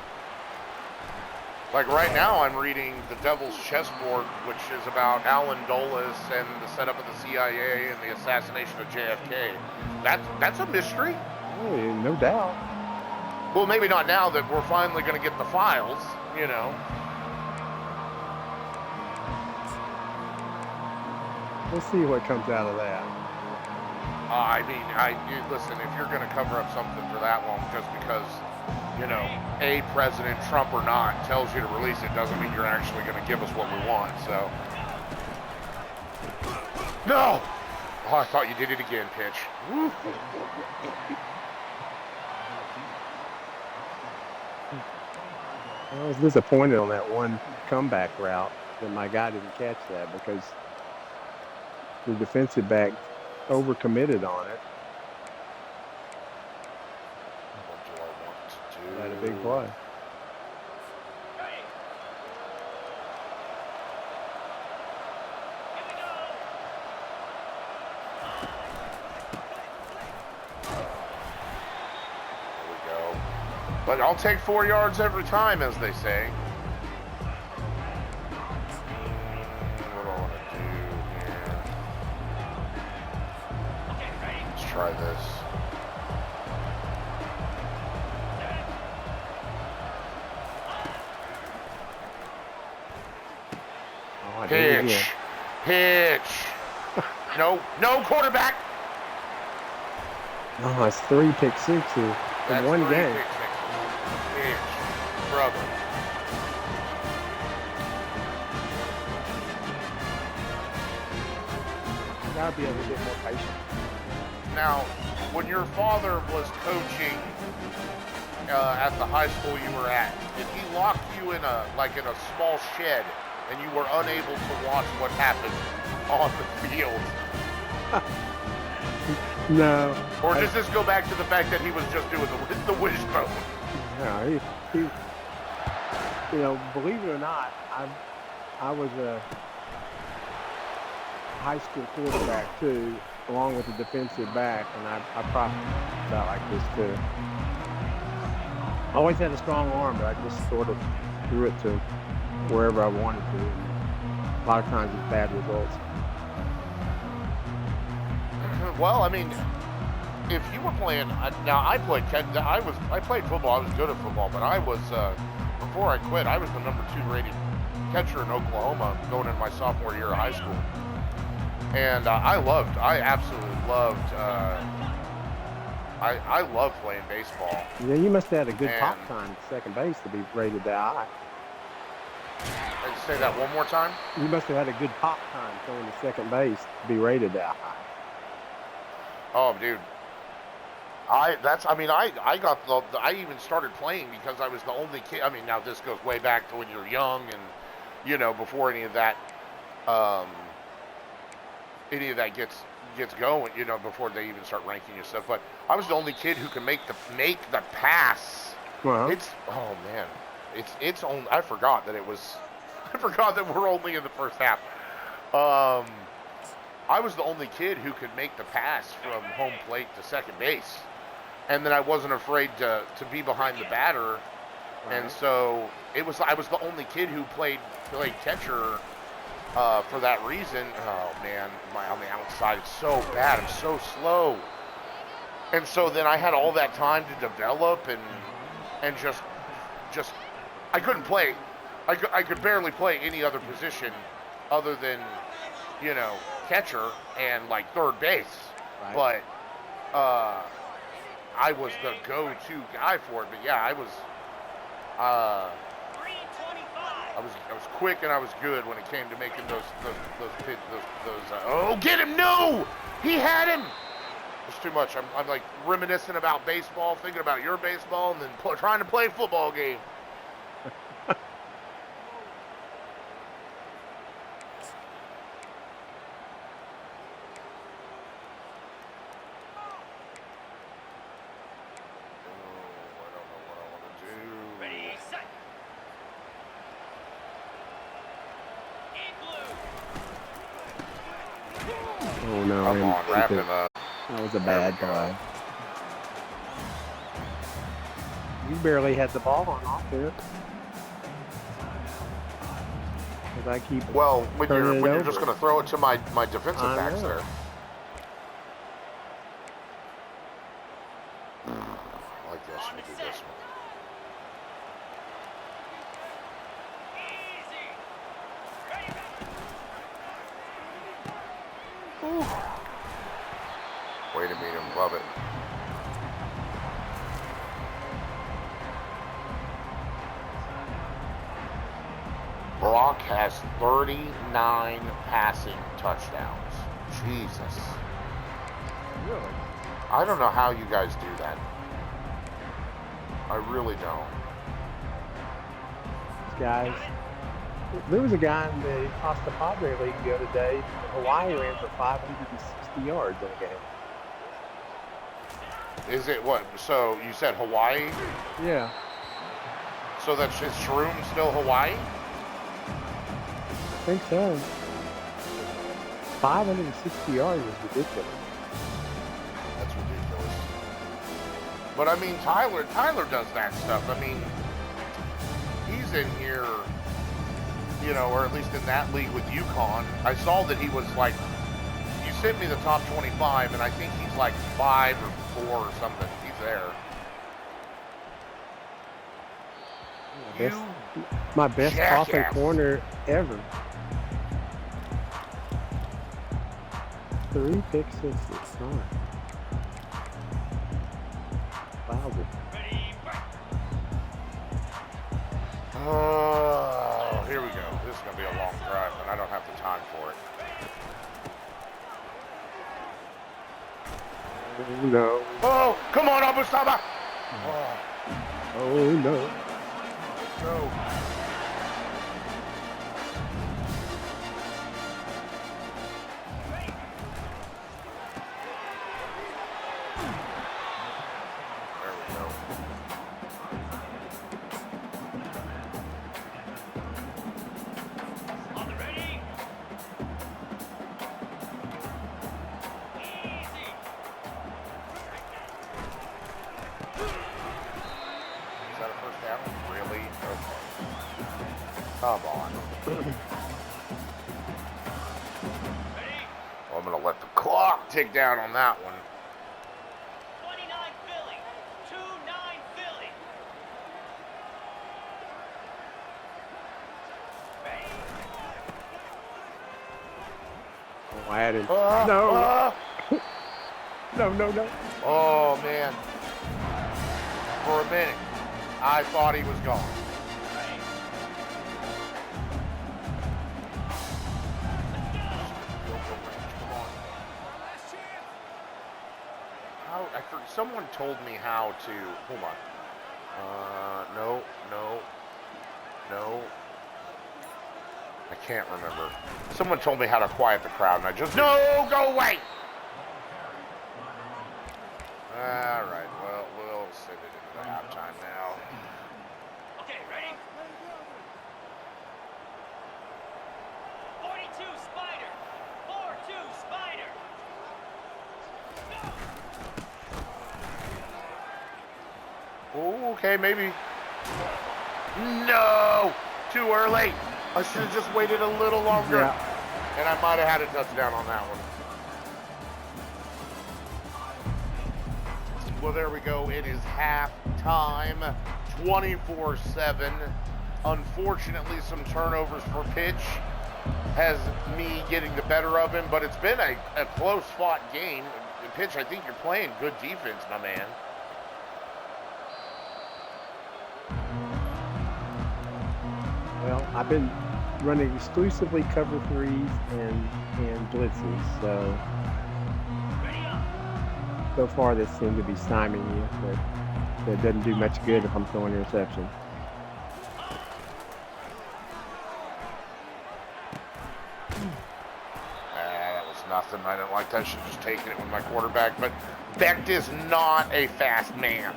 [SPEAKER 1] like right now I'm reading The Devil's Chessboard, which is about Alan Dulles and the setup of the CIA and the assassination of JFK. That's a mystery.
[SPEAKER 2] Hey, no doubt.
[SPEAKER 1] Well, maybe not now that we're finally going to get the files, you know.
[SPEAKER 2] We'll see what comes out of that.
[SPEAKER 1] I mean, listen, if you're going to cover up something for that long just because, you know, a President, Trump or not, tells you to release it, doesn't mean you're actually going to give us what we want, so. No! Oh, I thought you did it again, Pitch. Woo.
[SPEAKER 2] I was disappointed on that one comeback route that my guy didn't catch that because the defensive back overcommitted on it.
[SPEAKER 1] What do I want to do?
[SPEAKER 2] Had a big play.
[SPEAKER 1] There we go. But I'll take 4 yards every time, as they say. What do I want to do here? Let's try this.
[SPEAKER 2] Oh, I did it again.
[SPEAKER 1] Pitch. No quarterback.
[SPEAKER 2] Oh, it's 3 pick sixes in
[SPEAKER 1] That's
[SPEAKER 2] one
[SPEAKER 1] 3
[SPEAKER 2] game.
[SPEAKER 1] pick sixes. Pitch, brother.
[SPEAKER 2] Gotta be a little bit more patient.
[SPEAKER 1] Now, when your father was coaching at the high school you were at, did he lock you in a small shed and you were unable to watch what happened on the field?
[SPEAKER 2] No.
[SPEAKER 1] Or does this go back to the fact that he was just doing the wishbone?
[SPEAKER 2] No, he, you know, believe it or not, I was a high school quarterback too, along with the defensive back, and I probably about like this too. I always had a strong arm, but I just sort of threw it to wherever I wanted to. A lot of times it's bad results.
[SPEAKER 1] Well, I mean, if you were playing, now I played football. I was good at football, but I was before I quit, I was the number 2 rated catcher in Oklahoma going into my sophomore year of high school, and I absolutely loved. I love playing baseball.
[SPEAKER 2] Yeah, you must have had a good
[SPEAKER 1] And-
[SPEAKER 2] pop time at second base to be rated that high.
[SPEAKER 1] And say that one more time.
[SPEAKER 2] You must have had a good pop time throwing to second base to be rated that high.
[SPEAKER 1] Oh, dude. I even started playing because I was the only kid. I mean, now this goes way back to when you're young and, you know, before any of that gets going, you know, before they even start ranking your stuff. But I was the only kid who could make the pass.
[SPEAKER 2] Well,
[SPEAKER 1] It's only, I forgot that we're only in the first half. I was the only kid who could make the pass from home plate to second base. And then I wasn't afraid to be behind the batter.
[SPEAKER 2] Right.
[SPEAKER 1] And so I was the only kid who played catcher for that reason. Oh man, on the outside it's so bad. I'm so slow. And so then I had all that time to develop and just I couldn't play. I could barely play any other position other than, you know, catcher and like third base.
[SPEAKER 2] Right.
[SPEAKER 1] But I was the go-to guy for it. But yeah, I was quick and I was good when it came to making those oh, get him! No, he had him. It's too much. I'm like reminiscing about baseball, thinking about your baseball, and then trying to play a football game.
[SPEAKER 2] Oh no!
[SPEAKER 1] Come on, wrap him up.
[SPEAKER 2] That was a bad play. You barely had the ball on offense. Because I keep.
[SPEAKER 1] Well, when you're
[SPEAKER 2] over.
[SPEAKER 1] just going to throw it to my defensive backs there. I like this. We'll do this one. Way to beat him. Love it. Brock has 39 passing touchdowns. Jesus.
[SPEAKER 2] Really?
[SPEAKER 1] I don't know how you guys do that. I really don't.
[SPEAKER 2] Guys, there was a guy in the Costa Padre League the other day. Hawaii ran for 560 yards in a game.
[SPEAKER 1] Is it what? So you said Hawaii?
[SPEAKER 2] Yeah.
[SPEAKER 1] So that's is Shroom still Hawaii?
[SPEAKER 2] I think so. 560 yards is ridiculous.
[SPEAKER 1] That's ridiculous. But I mean, Tyler does that stuff. I mean, he's in here, you know, or at least in that league with UConn. I saw that he was like, you sent me the top 25, and I think he's like 5 or 4 or something. He's there.
[SPEAKER 2] My best
[SPEAKER 1] jackass.
[SPEAKER 2] crossing corner ever. 3 pick sixes. Sorry. Wow.
[SPEAKER 1] Oh, here we go. This is going to be a long drive, and I don't have the time for it.
[SPEAKER 2] Oh, no.
[SPEAKER 1] Oh, come on, Abustaba!
[SPEAKER 2] Oh, no.
[SPEAKER 1] Let's go. There we go.
[SPEAKER 3] On the ready. Easy.
[SPEAKER 1] Is that a first down? Really? Okay. Come on.
[SPEAKER 3] Ready.
[SPEAKER 1] Well, I'm going to let the clock tick down on that one.
[SPEAKER 3] 29 Philly. 2-9 Philly. Ready.
[SPEAKER 2] Oh, I added. No. No.
[SPEAKER 1] Oh, man. For a minute, I thought he was gone.
[SPEAKER 3] Ready.
[SPEAKER 1] Someone told me how to. Hold on. No. I can't remember. Someone told me how to quiet the crowd, and I just no, go away. All right. Well, we'll send it into the halftime now.
[SPEAKER 3] Okay, ready? 42 Spider. 4-2 Spider.
[SPEAKER 1] Oh, okay, maybe. No, too early. I should have just waited a little longer.
[SPEAKER 2] Yeah.
[SPEAKER 1] And I might have had a touchdown on that one. Well, there we go. It is halftime, 24-7. Unfortunately, some turnovers for Pitch has me getting the better of him, but it's been a close-fought game. Pitch, I think you're playing good defense, my man.
[SPEAKER 2] Well, I've been running exclusively cover threes and blitzes, so far this seemed to be stymieing you, but it doesn't do much good if I'm throwing interceptions.
[SPEAKER 1] That was nothing. I didn't like that. I should have just taken it with my quarterback, but Becht is not a fast man.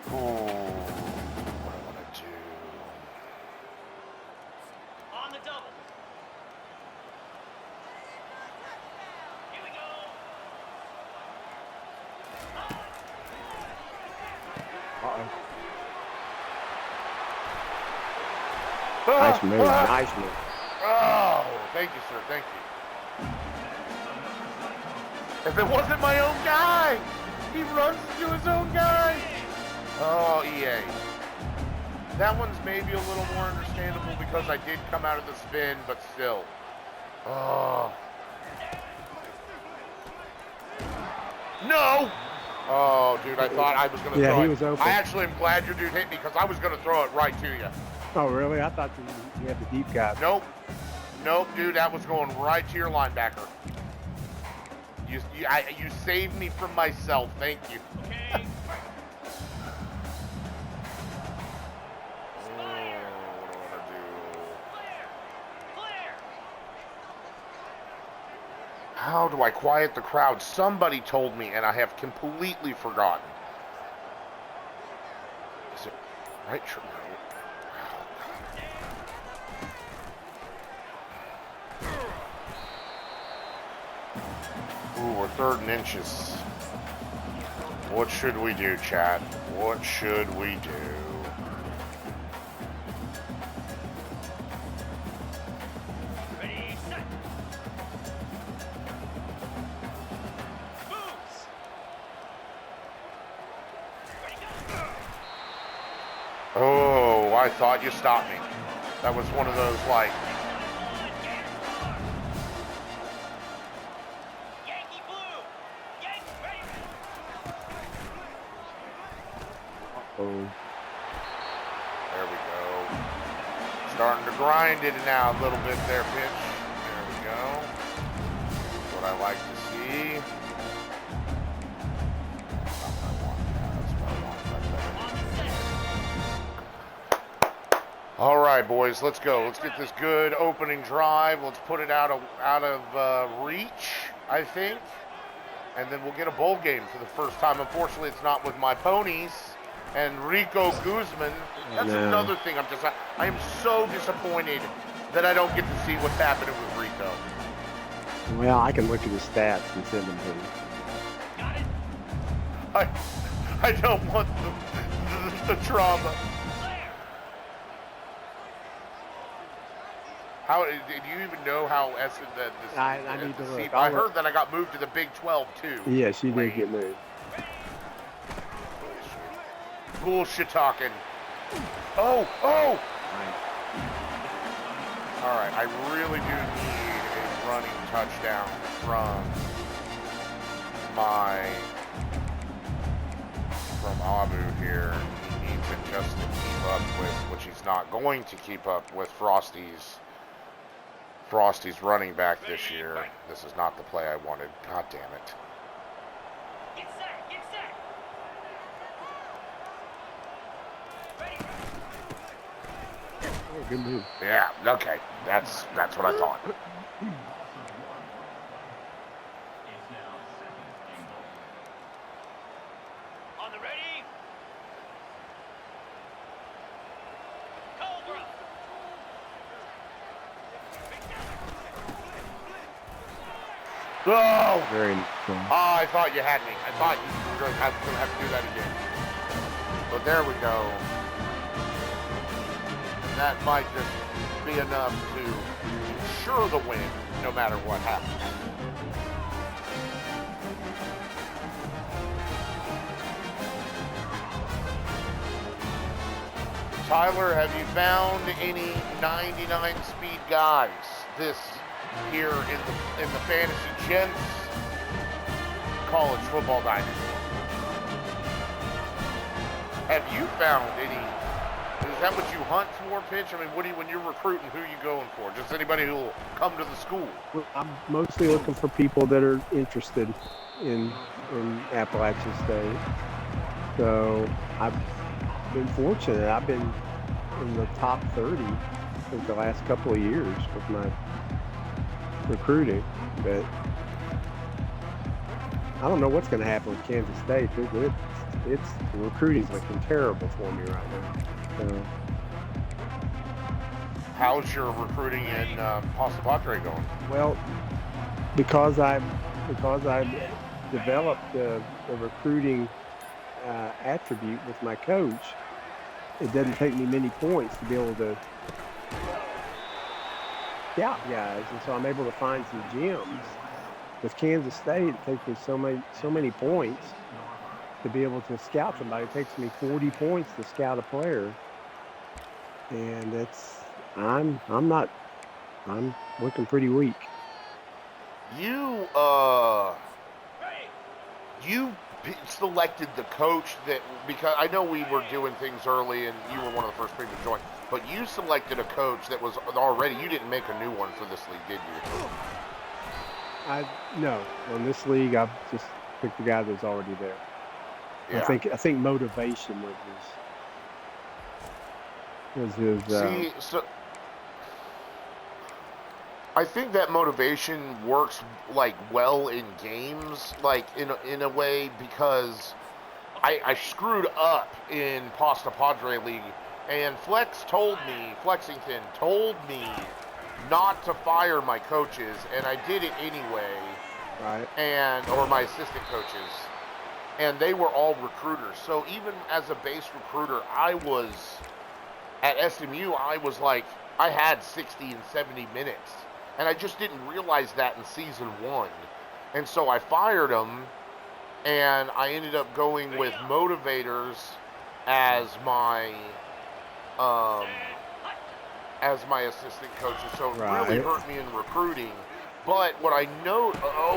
[SPEAKER 1] Ooh, what do I want to do?
[SPEAKER 3] On the double. Here we go.
[SPEAKER 2] Nice move, nice move.
[SPEAKER 1] Oh, thank you, sir. Thank you. If it wasn't my own guy, he runs into his own guy. Oh, EA. That one's maybe a little more understandable because I did come out of the spin, but still. Oh. No! Oh, dude, I thought I was going to throw it.
[SPEAKER 2] Yeah, he was open.
[SPEAKER 1] I actually am glad your dude hit me because I was going to throw it right to you.
[SPEAKER 2] Oh, really? I thought you had the deep guy.
[SPEAKER 1] Nope. Nope, dude, that was going right to your linebacker. You saved me from myself. Thank you.
[SPEAKER 3] Okay.
[SPEAKER 1] How do I quiet the crowd? Somebody told me, and I have completely forgotten. Is it right? Ooh, we're 3rd and inches. What should we do, chat? What should we do?
[SPEAKER 3] Ready, set. Moves. Ready, go.
[SPEAKER 1] Oh, I thought you stopped me. That was one of those, like...
[SPEAKER 3] Yankee blue. Yankee ready.
[SPEAKER 2] Oh,
[SPEAKER 1] There we go. Starting to grind it now a little bit there, Pitch. There we go. That's what I like to see. All right, boys, let's go. Let's get this good opening drive. Let's put it out of reach, I think, and then we'll get a bowl game for the first time. Unfortunately, it's not with my ponies and Rico Guzman. That's another thing. I am so disappointed that I don't get to see what's happening with Rico.
[SPEAKER 2] well, I can look at his stats and send them to you.
[SPEAKER 3] Got it.
[SPEAKER 1] I don't want the trauma.
[SPEAKER 3] Clear.
[SPEAKER 1] How did you even know how
[SPEAKER 2] I need to look.
[SPEAKER 1] I heard that I got moved to the Big 12 too.
[SPEAKER 2] Yes, you did
[SPEAKER 1] Lane.
[SPEAKER 2] get moved.
[SPEAKER 1] Bullshit talking. Oh! All right, I really do need a running touchdown from Abu here. He needs it just to keep up with, which he's not going to keep up with Frosty's running back this year. This is not the play I wanted. God damn it.
[SPEAKER 3] Get set. Get set. Ready.
[SPEAKER 2] Oh, good move.
[SPEAKER 1] Yeah, okay. That's what I thought.
[SPEAKER 3] On the ready. Cobra.
[SPEAKER 1] Oh!
[SPEAKER 2] Very cool.
[SPEAKER 1] Oh, I thought you had me. I thought you were going to have to do that again. But there we go. that might just be enough to ensure the win, no matter what happens. Tyler, have you found any 99 speed guys this here in the Fantasy Gents College Football Dynasty? Have you found any? Is that what you hunt for, Pitch? I mean, when you're recruiting, who are you going for? Just anybody who will come to the school?
[SPEAKER 2] I'm mostly looking for people that are interested in Appalachian State. So I've been fortunate. I've been in the top 30 for the last couple of years with my recruiting, but I don't know what's going to happen with Kansas State. It's the recruiting's looking terrible for me right now. So,
[SPEAKER 1] how's your recruiting in Pasta Padre going?
[SPEAKER 2] well, because I've developed a recruiting attribute with my coach, it doesn't take me many points to be able to scout guys, and so I'm able to find some gems. With Kansas State, it takes me so many points to be able to scout somebody. It takes me 40 points to scout a player, and I'm looking pretty weak.
[SPEAKER 1] You selected the coach that, because I know we were doing things early and you were one of the first people to join, but you selected a coach that was already, you didn't make a new one for this league, did you?
[SPEAKER 2] No, on this league, I've just picked the guy that's already there.
[SPEAKER 1] Yeah.
[SPEAKER 2] I think motivation was his.
[SPEAKER 1] See, so I think that motivation works like well in games, like in a way, because I screwed up in Pasta Padre League, and Flexington told me not to fire my coaches, and I did it anyway.
[SPEAKER 2] Right.
[SPEAKER 1] Or my assistant coaches, and they were all recruiters. So even as a base recruiter, I was at SMU. I was like, I had 60 and 70 minutes, and I just didn't realize that in season 1, and so I fired them, and I ended up going with motivators as my assistant coaches, so it really hurt me in recruiting. But what I know,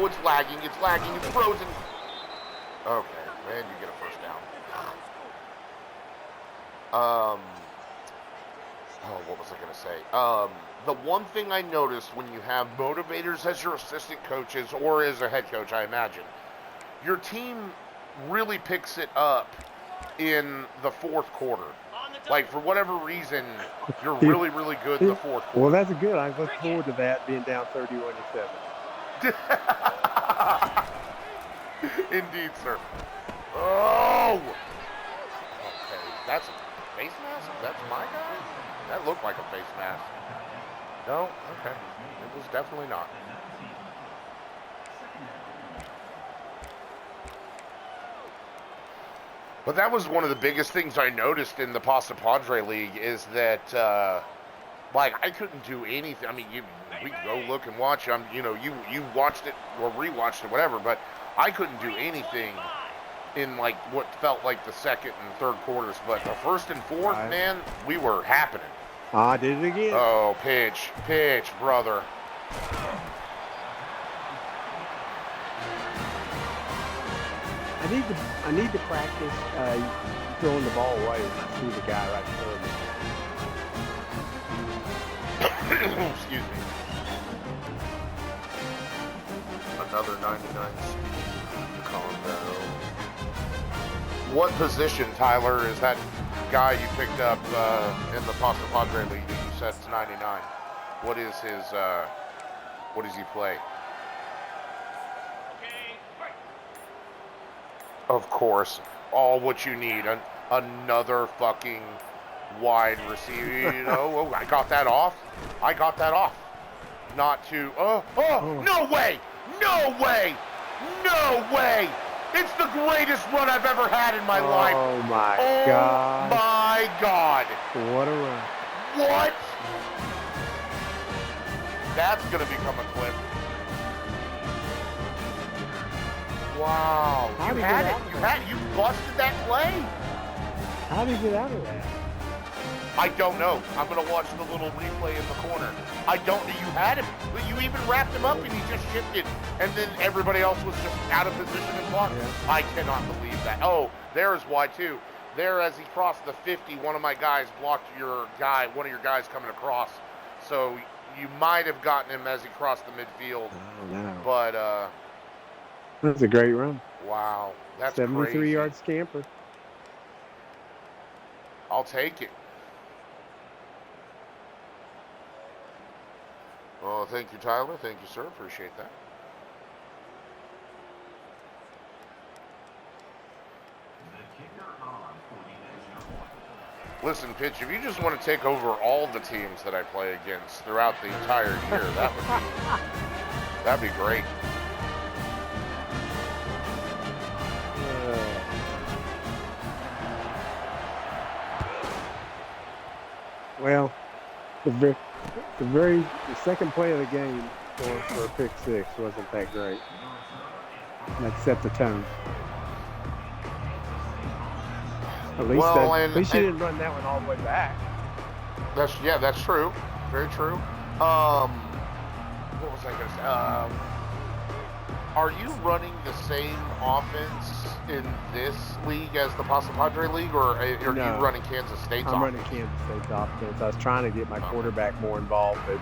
[SPEAKER 1] it's lagging, it's frozen. Okay, man, you get a first down. What was I going to say? The one thing I noticed when you have motivators as your assistant coaches, or as a head coach, I imagine, your team really picks it up in the fourth quarter. Like, for whatever reason, you're really, really good in the fourth quarter.
[SPEAKER 2] Well, that's good. I look forward to that, being down 31-7.
[SPEAKER 1] Indeed, sir. Oh! Okay, that's a face mask? That's my guy? That looked like a face mask. No? Okay. It was definitely not. But that was one of the biggest things I noticed in the Pasta Padre League, is that, like, I couldn't do anything. I mean, we could go look and watch. You watched it or rewatched it, whatever, but I couldn't do anything in, like, what felt like the second and third quarters. But the first and fourth, man, we were happening.
[SPEAKER 2] I did it again.
[SPEAKER 1] Oh, pitch, brother.
[SPEAKER 2] I need to practice throwing the ball away when I see the guy right in front of me.
[SPEAKER 1] Excuse me. Another 99 speed combo. What position, Tyler, is that guy you picked up in the Pasta Padre League that you said is 99? What is his, what does he play? Of course, all what you need, another fucking wide receiver, you know. Oh, I got that off. Not to, no way! It's the greatest run I've ever had in my life.
[SPEAKER 2] Oh my
[SPEAKER 1] God.
[SPEAKER 2] God.
[SPEAKER 1] Oh my God.
[SPEAKER 2] What a run.
[SPEAKER 1] What? That's going to become a clip. Wow.
[SPEAKER 2] How'd
[SPEAKER 1] You
[SPEAKER 2] he
[SPEAKER 1] had
[SPEAKER 2] get
[SPEAKER 1] it.
[SPEAKER 2] out of
[SPEAKER 1] You
[SPEAKER 2] that?
[SPEAKER 1] had. You busted that play.
[SPEAKER 2] How did he get out of that?
[SPEAKER 1] I don't know. I'm going to watch the little replay in the corner. I don't know. You had him. But you even wrapped him up and he just shifted. And then everybody else was just out of position and blocked.
[SPEAKER 2] Yeah.
[SPEAKER 1] I cannot believe that. Oh, there's why, too. There, as he crossed the 50, one of my guys blocked one of your guys coming across. So you might have gotten him as he crossed the midfield.
[SPEAKER 2] Oh, no.
[SPEAKER 1] But,
[SPEAKER 2] That's a great run.
[SPEAKER 1] wow. That's
[SPEAKER 2] 73 yard
[SPEAKER 1] crazy.
[SPEAKER 2] scamper.
[SPEAKER 1] I'll take it. Well, thank you, Tyler. Thank you, sir. Appreciate that. Listen, Pitch, if you just want to take over all the teams that I play against throughout the entire year, that'd be great.
[SPEAKER 2] Well, the second play of the game for a pick six wasn't that great. That set the tone. At least, at least you didn't run that one all the way back.
[SPEAKER 1] That's true. Very true. What was I going to say? Are you running the same offense in this league as the Pasta Padre League, or are you running Kansas State's offense?
[SPEAKER 2] I'm running Kansas State's offense. I was trying to get my quarterback more involved, but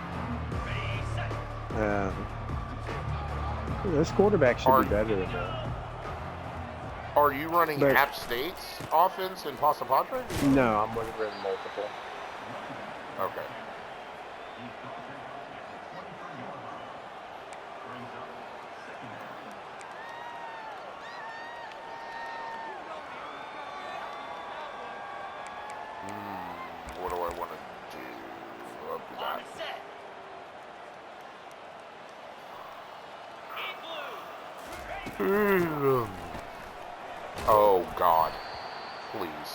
[SPEAKER 2] this quarterback should be better than that.
[SPEAKER 1] Are you running App State's offense in Pasta Padre?
[SPEAKER 2] No, I'm running multiple.
[SPEAKER 1] Okay. What do I want to do? I'll do that. Oh, God. Please.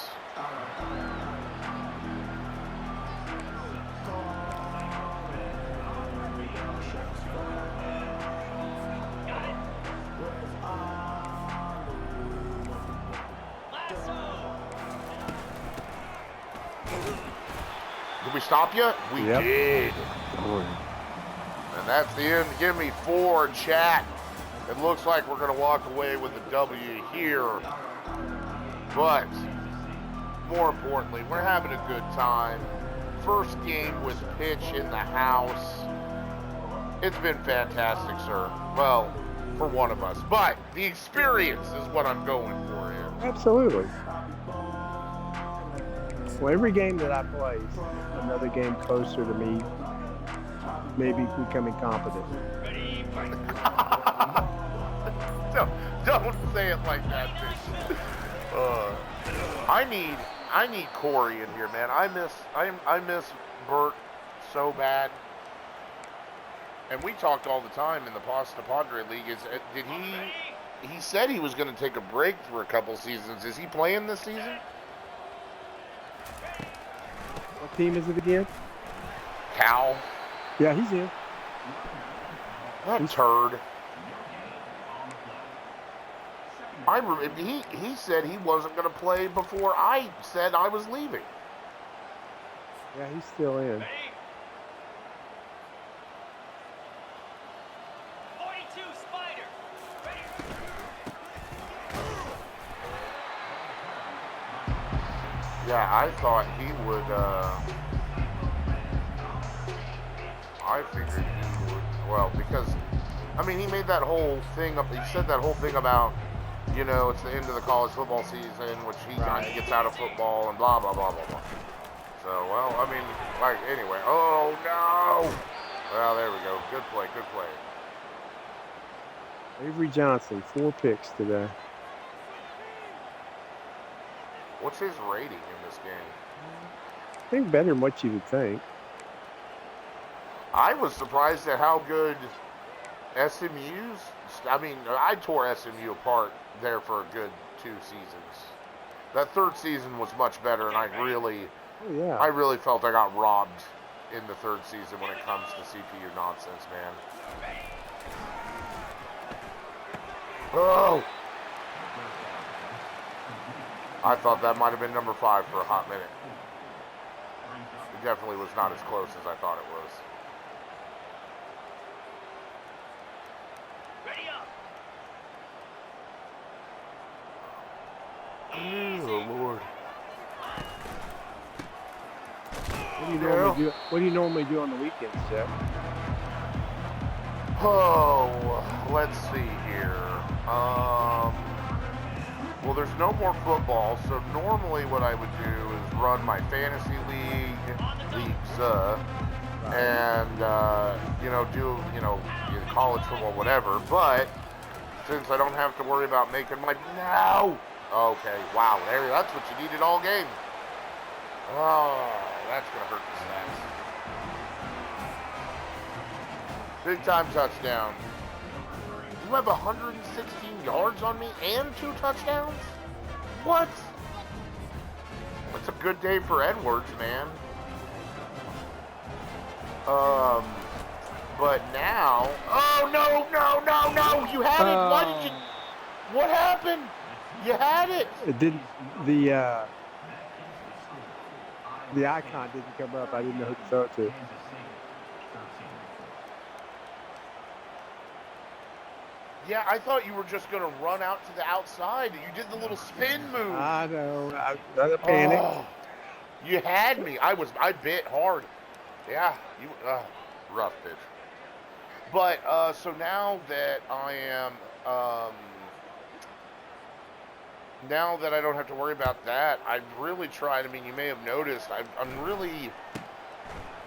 [SPEAKER 1] Did we stop you? We did. And that's the end. Give me 4, chat. It looks like we're going to walk away with a W here. But, more importantly, we're having a good time. First game with Pitch in the house. It's been fantastic, sir. Well, for one of us. But the experience is what I'm going for here.
[SPEAKER 2] Absolutely. Well, every game that I play is another game closer to me maybe becoming competent.
[SPEAKER 1] Don't say it like that, bitch. I need Corey in here, man. I miss Bert so bad. And we talked all the time in the Pasta Padre League. He said he was going to take a break for a couple seasons. Is he playing this season?
[SPEAKER 2] What team is it again?
[SPEAKER 1] Cal.
[SPEAKER 2] Yeah, he's in.
[SPEAKER 1] That turd. He said he wasn't going to play before I said I was leaving.
[SPEAKER 2] Yeah, he's still in.
[SPEAKER 3] 42 Spider. Ready.
[SPEAKER 1] Yeah, I thought he would, I figured he would, well, because, I mean, he made that whole thing up, he said that whole thing about, you know, it's the end of the college football season, which he kind of gets out of football and blah, blah, blah, blah, blah. So, well, I mean, like, anyway, oh, no! Well, there we go. Good play, good play.
[SPEAKER 2] Avery Johnson, 4 picks today.
[SPEAKER 1] What's his rating in this game?
[SPEAKER 2] I think better than what you would think.
[SPEAKER 1] I was surprised at how good SMU's, I mean, I tore SMU apart there for a good 2 seasons. That third season was much better, and I really
[SPEAKER 2] Oh, yeah.
[SPEAKER 1] I really felt I got robbed in the third season when it comes to CPU nonsense, man. Oh! I thought that might have been number 5 for a hot minute. It definitely was not as close as I thought it was.
[SPEAKER 3] Ready up.
[SPEAKER 1] Oh, Lord.
[SPEAKER 2] What do you normally do on the weekends, Jeff?
[SPEAKER 1] Oh, let's see here. Well, there's no more football, so normally what I would do is run my fantasy leagues, and do college football, whatever. But since I don't have to worry about making my okay, wow, that's what you needed all game. Oh, that's gonna hurt the stats. Big time touchdown. You have 116 yards on me and 2 touchdowns? What? That's a good day for Edwards, man. But now, oh no! You had it. Why did you? What happened? You had it.
[SPEAKER 2] It didn't. The icon didn't come up. I didn't know who to throw it to.
[SPEAKER 1] Yeah, I thought you were just going to run out to the outside. You did the little spin move.
[SPEAKER 2] I know. I panicked.
[SPEAKER 1] Oh, you had me. I bit hard. Yeah, rough pitch. But, so now that I am, now that I don't have to worry about that, I've really tried. I mean, you may have noticed, I'm really,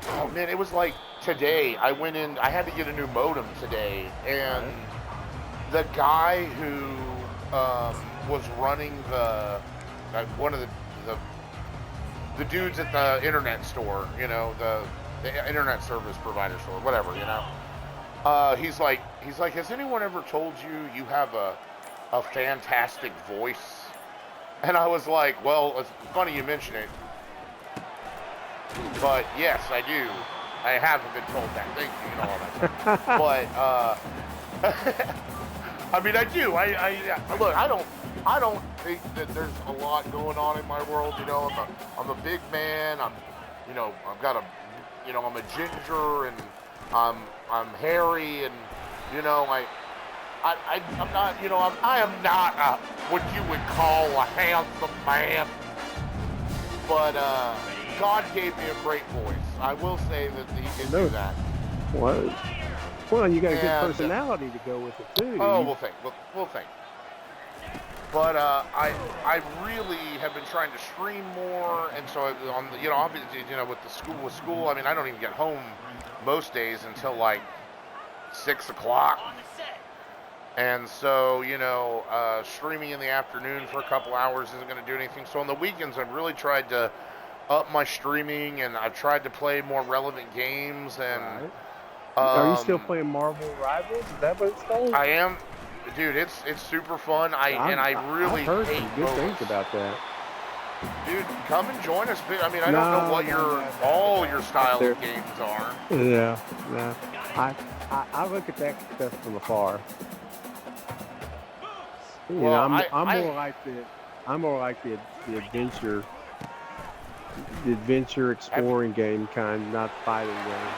[SPEAKER 1] oh man, it was like today. I went in, I had to get a new modem today, and the guy who was running one of the dudes at the internet store, the internet service provider store, whatever, he's like, has anyone ever told you have a fantastic voice? And I was like, well, it's funny you mention it, but yes, I do. I haven't been told that. Thank you, all that stuff. But I mean, I do. Look, I don't think that there's a lot going on in my world. I'm a big man. I've got I'm a ginger, and I'm hairy, and I'm not, I am not what you would call a handsome man. But God gave me a great voice. I will say that he can do that.
[SPEAKER 2] What? Well, you got a good personality to go with it too.
[SPEAKER 1] Oh, we'll think. But I really have been trying to stream more, and so on the, obviously, with school. I mean, I don't even get home most days until like 6 o'clock. And so, streaming in the afternoon for a couple hours isn't going to do anything. So on the weekends, I've really tried to up my streaming, and I've tried to play more relevant games. And
[SPEAKER 2] right. Are you still playing Marvel Rivals? Is that what it's called?
[SPEAKER 1] I am, dude. It's super fun. I really
[SPEAKER 2] I've heard
[SPEAKER 1] hate
[SPEAKER 2] some good things about that.
[SPEAKER 1] Dude, come and join us. I mean, I don't know what all your style of games are.
[SPEAKER 2] Yeah. I look at that stuff from afar. I'm more like the adventure exploring game kind, not fighting game.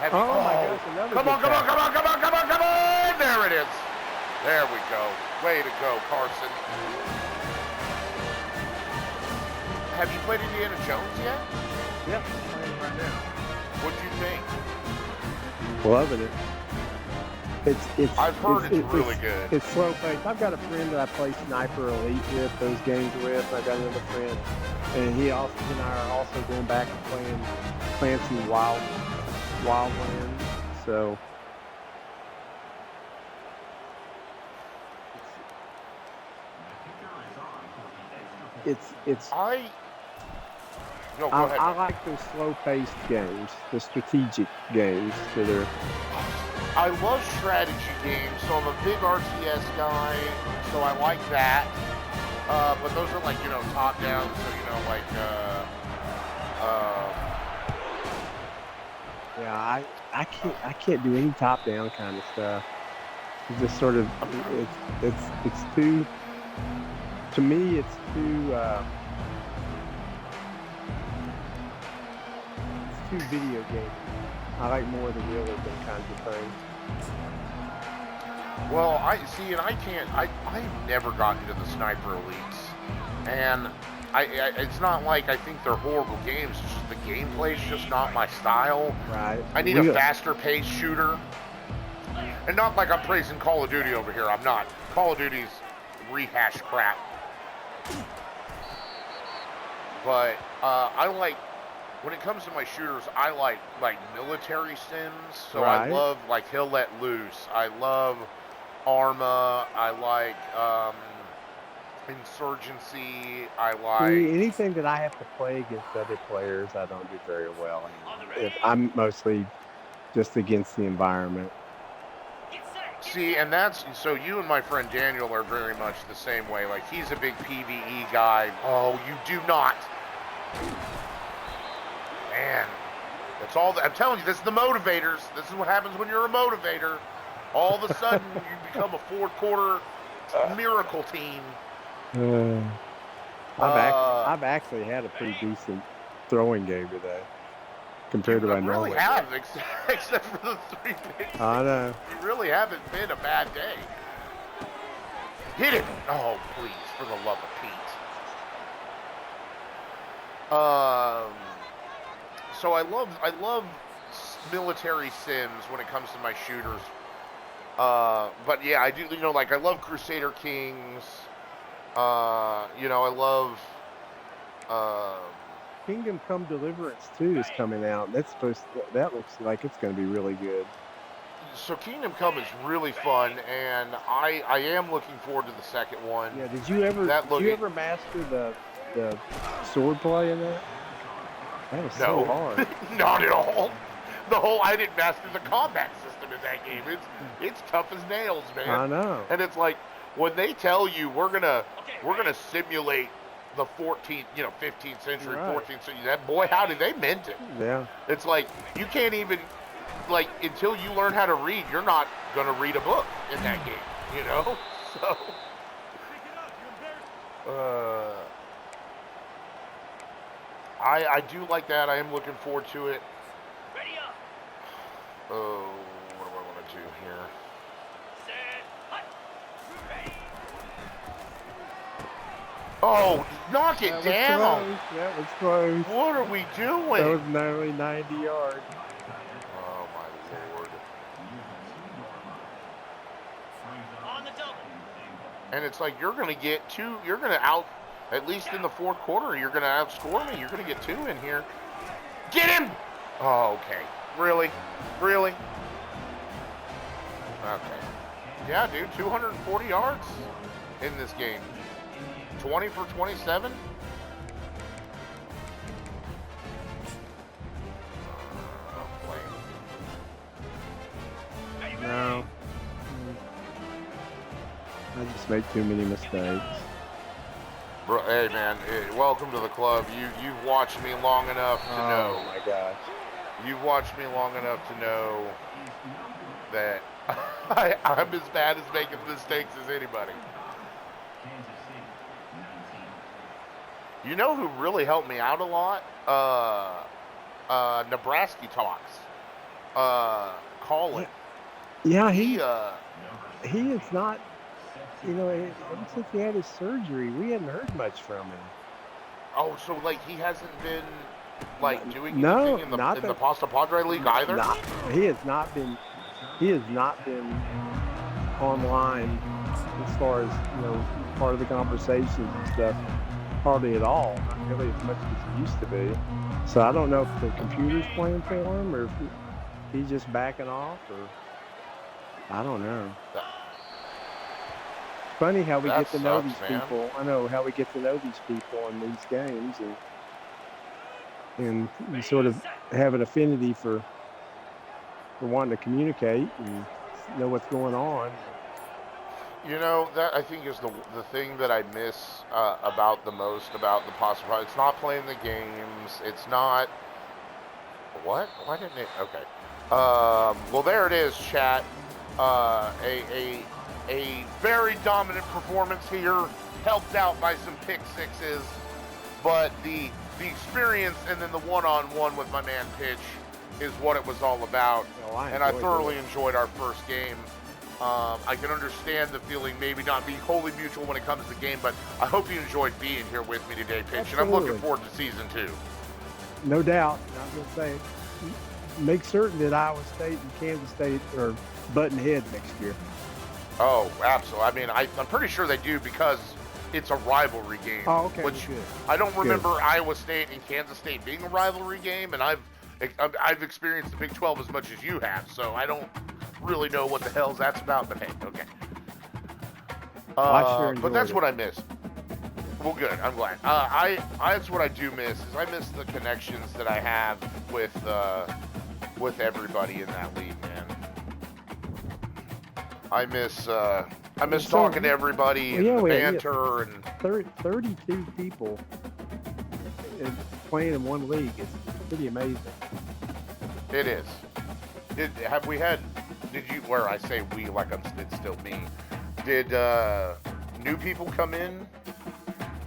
[SPEAKER 1] My gosh,
[SPEAKER 2] another
[SPEAKER 1] come on! There it is. There we go. Way to go, Carson. Have you played Indiana Jones yet?
[SPEAKER 2] Yeah, I'm playing right now.
[SPEAKER 1] What'd you think?
[SPEAKER 2] Loving it.
[SPEAKER 1] I've heard it's really good.
[SPEAKER 2] It's slow paced. I've got a friend that I play Sniper Elite with, those games with. I've got another friend, and he and I are also going back and playing Plants in Wildland. So I like those slow paced games, the strategic games that are.
[SPEAKER 1] I love strategy games, so I'm a big RTS guy, so I like that. But those are like, top down, so, like,
[SPEAKER 2] Yeah, I can't do any top down kind of stuff. It's just sort of it's too, to me it's too video game. I like more of the realism kinds of things.
[SPEAKER 1] well, I've never gotten to the Sniper Elites. And it's not like I think they're horrible games, it's just the gameplay's just not my style.
[SPEAKER 2] Right.
[SPEAKER 1] I need a faster paced shooter. And not like I'm praising Call of Duty over here, I'm not. Call of Duty's rehashed crap. But I like, when it comes to my shooters, I like military sims. So
[SPEAKER 2] Right.
[SPEAKER 1] I love like He'll Let Loose. I love Arma. I like Insurgency. I like.
[SPEAKER 2] Anything that I have to play against other players, I don't do very well in. If I'm mostly just against the environment.
[SPEAKER 1] See, and that's, so you and my friend Daniel are very much the same way. Like, he's a big PvE guy. Oh, you do not. Man, that's all, I'm telling you, this is the motivators. This is what happens when you're a motivator. All of a sudden, you become a fourth quarter miracle team.
[SPEAKER 2] I've actually had a pretty decent throwing game today compared to my normal.
[SPEAKER 1] You really have, except for the 3 picks. I know. You really haven't been a bad day. Hit it! Oh, please, for the love of Pete. So I love military sims when it comes to my shooters. But yeah, I do, like I love Crusader Kings. I love
[SPEAKER 2] Kingdom Come Deliverance 2 is coming out. That looks like it's going to be really good.
[SPEAKER 1] So Kingdom Come is really fun, and I am looking forward to the second one.
[SPEAKER 2] Yeah, did you ever master the sword play in that? That was so hard.
[SPEAKER 1] Not at all. I didn't master the combat system in that game. It's tough as nails, man.
[SPEAKER 2] I know.
[SPEAKER 1] And it's like when they tell you we're gonna simulate the 14th, 15th century,
[SPEAKER 2] Right.
[SPEAKER 1] 14th century. That boy, how did they meant it?
[SPEAKER 2] Yeah.
[SPEAKER 1] It's like you can't even until you learn how to read, you're not gonna read a book in that game, So. I do like that. I am looking forward to it.
[SPEAKER 3] Ready up.
[SPEAKER 1] Oh, what do I want to do here?
[SPEAKER 3] Set. Hut. Ready.
[SPEAKER 1] Oh, knock it down!
[SPEAKER 2] That was close.
[SPEAKER 1] What are we doing?
[SPEAKER 2] That was nearly 90 yards.
[SPEAKER 1] Oh my lord!
[SPEAKER 3] On the double.
[SPEAKER 1] And it's like you're gonna get two. You're gonna at least in the fourth quarter. You're gonna outscore me. You're gonna get two in here. Get him! Oh, okay. Really? Okay. Yeah, dude. 240 yards in this game. 20 for 27.
[SPEAKER 2] No. I just make too many mistakes.
[SPEAKER 1] Bro, hey man, welcome to the club. You've watched me long enough to know.
[SPEAKER 2] Oh my gosh.
[SPEAKER 1] You've watched me long enough to know that I'm as bad as making mistakes as anybody. You know who really helped me out a lot? Nebraska Talks. Colin.
[SPEAKER 2] Yeah, he is not, ever since he had his surgery, we hadn't heard much from him.
[SPEAKER 1] Oh, so he hasn't been doing
[SPEAKER 2] No,
[SPEAKER 1] anything
[SPEAKER 2] not
[SPEAKER 1] in the Pasta Padre League either?
[SPEAKER 2] He has not been online as far as, part of the conversations and stuff. Hardly at all. Not really as much as he used to be. So I don't know if the computer's playing for him or if he's just backing off or I don't know. Funny how we get to know these people. I know how we get to know these people in these games and you sort of have an affinity for wanting to communicate and know what's going on.
[SPEAKER 1] You know, that I think is the thing that I miss about the most about the possible. It's not playing the games. It's not. What? Why didn't it? Okay. Well, there it is, chat. A very dominant performance here, helped out by some pick sixes, but the experience and then the one-on-one with my man Pitch is what it was all about.
[SPEAKER 2] Oh,
[SPEAKER 1] I thoroughly enjoyed our first game. I can understand the feeling maybe not being wholly mutual when it comes to the game, but I hope you enjoyed being here with me today, Pitch,
[SPEAKER 2] Absolutely.
[SPEAKER 1] and I'm looking forward to season 2.
[SPEAKER 2] No doubt. And I'm going to say, make certain that Iowa State and Kansas State are butting heads next year.
[SPEAKER 1] Oh, absolutely. I mean, I'm pretty sure they do because it's a rivalry game.
[SPEAKER 2] Oh, okay.
[SPEAKER 1] Which
[SPEAKER 2] Good.
[SPEAKER 1] I don't remember Iowa State and Kansas State being a rivalry game, and I've experienced the Big 12 as much as you have, so I don't really know what the hell that's about. But hey, okay.
[SPEAKER 2] I sure
[SPEAKER 1] but that's
[SPEAKER 2] enjoyed
[SPEAKER 1] what I missed. Well, good. I'm glad. That's what I do miss is I miss the connections that I have with everybody in that league, man. I miss talking to everybody and the banter and
[SPEAKER 2] 32 people playing in one league. It's pretty amazing.
[SPEAKER 1] It is. Did you, where I say we like it's still me, did new people come in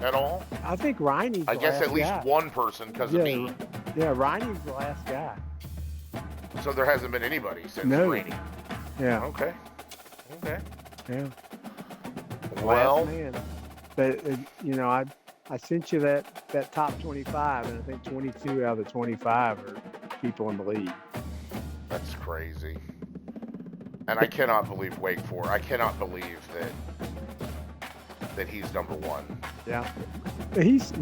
[SPEAKER 1] at all?
[SPEAKER 2] I think Riney's
[SPEAKER 1] I
[SPEAKER 2] the
[SPEAKER 1] guess
[SPEAKER 2] last
[SPEAKER 1] at least
[SPEAKER 2] guy.
[SPEAKER 1] one person because of me.
[SPEAKER 2] Yeah, Riney's the last guy.
[SPEAKER 1] So there hasn't been anybody since
[SPEAKER 2] No.
[SPEAKER 1] Rainey.
[SPEAKER 2] Yeah.
[SPEAKER 1] Okay.
[SPEAKER 2] Yeah.
[SPEAKER 1] Well,
[SPEAKER 2] Last man. But I sent you that top 25, and I think 22 out of the 25 are people in the league.
[SPEAKER 1] that's crazy. And I cannot believe Wake Forest. I cannot believe that he's number one.
[SPEAKER 2] Yeah. He's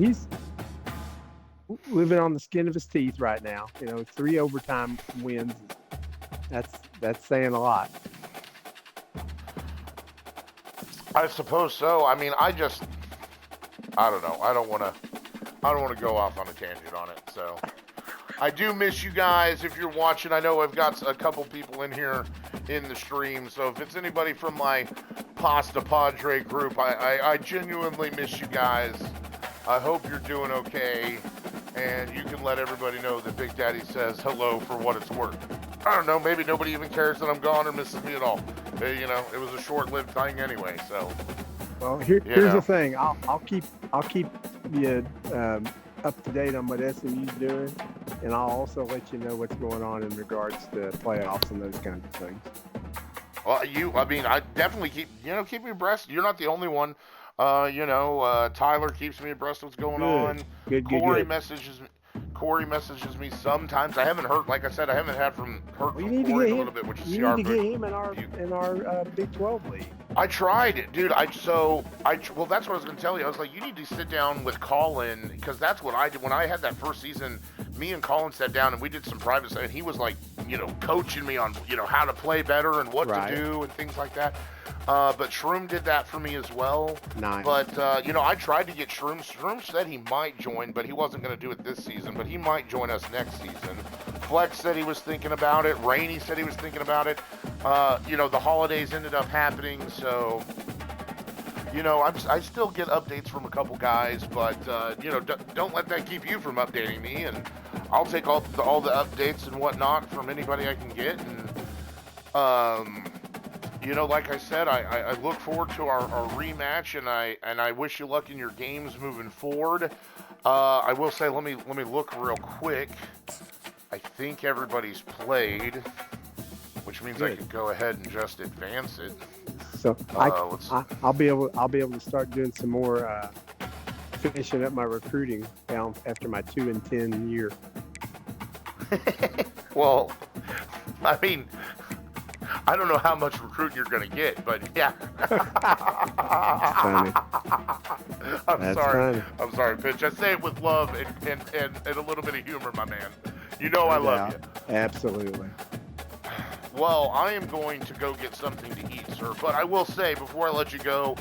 [SPEAKER 2] living on the skin of his teeth right now. 3 overtime wins. That's saying a lot.
[SPEAKER 1] I suppose so. I mean, I don't know. I don't want to go off on a tangent on it. So I do miss you guys. If you're watching, I know I've got a couple people in here in the stream. So if it's anybody from my Pasta Padre group, I genuinely miss you guys. I hope you're doing okay. And you can let everybody know that Big Daddy says hello for what it's worth. I don't know, maybe nobody even cares that I'm gone or misses me at all. It was a short-lived thing anyway, so.
[SPEAKER 2] Well, here's the thing. I'll keep you up to date on what SMU's doing, and I'll also let you know what's going on in regards to playoffs and those kinds of things.
[SPEAKER 1] Well, I definitely keep me abreast. You're not the only one. Tyler keeps me abreast of what's going on.
[SPEAKER 2] Good.
[SPEAKER 1] Corey messages me sometimes. I haven't heard, like I said, heard from Corey a little bit, which is
[SPEAKER 2] you need to get him in our Big 12 league.
[SPEAKER 1] I tried it, dude. Well, that's what I was going to tell you. I was like, you need to sit down with Colin, because that's what I did when I had that first season. Me and Colin sat down and we did some private stuff, and he was like, coaching me on, how to play better and what to do and things like that. But Shroom did that for me as well.
[SPEAKER 2] Nice.
[SPEAKER 1] But, I tried to get Shroom. Shroom said he might join, but he wasn't going to do it this season, but he might join us next season. Flex said he was thinking about it. Rainey said he was thinking about it. The holidays ended up happening, so, I still get updates from a couple guys, but, don't let that keep you from updating me, and I'll take all the updates and whatnot from anybody I can get, and, like I said, I look forward to our rematch, and I wish you luck in your games moving forward. I will say, let me look real quick. I think everybody's played, which means I can go ahead and just advance it.
[SPEAKER 2] So I'll be able to start doing some more finishing up my recruiting down after my 2-10 year.
[SPEAKER 1] Well, I mean, I don't know how much recruiting you're going to get, but yeah.
[SPEAKER 2] That's funny.
[SPEAKER 1] I'm sorry, Pitch. I say it with love and a little bit of humor, my man. I love you.
[SPEAKER 2] Absolutely.
[SPEAKER 1] Well, I am going to go get something to eat, sir. But I will say, before I let you go,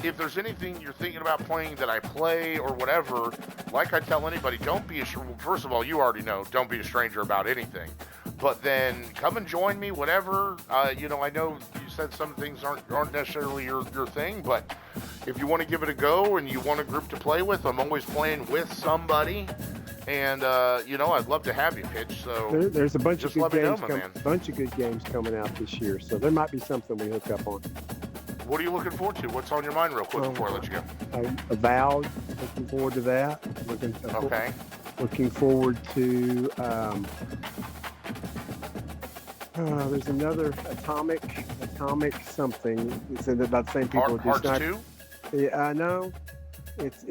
[SPEAKER 1] if there's anything you're thinking about playing that I play or whatever, like I tell anybody, don't be first of all, you already know, don't be a stranger about anything. But then come and join me, whatever. I know you said, some things aren't necessarily your thing, but if you want to give it a go and you want a group to play with, I'm always playing with somebody. And I'd love to have you, Pitch. So
[SPEAKER 2] there's a bunch of good games coming out this year, so there might be something we hook up on.
[SPEAKER 1] What are you looking forward to? What's on your mind, real quick, before I let you go?
[SPEAKER 2] Avowed. Looking forward to that.
[SPEAKER 1] Okay.
[SPEAKER 2] Looking forward to. There's another atomic something. It's about the same people.
[SPEAKER 1] Hearts 2?
[SPEAKER 2] Yeah, no. It's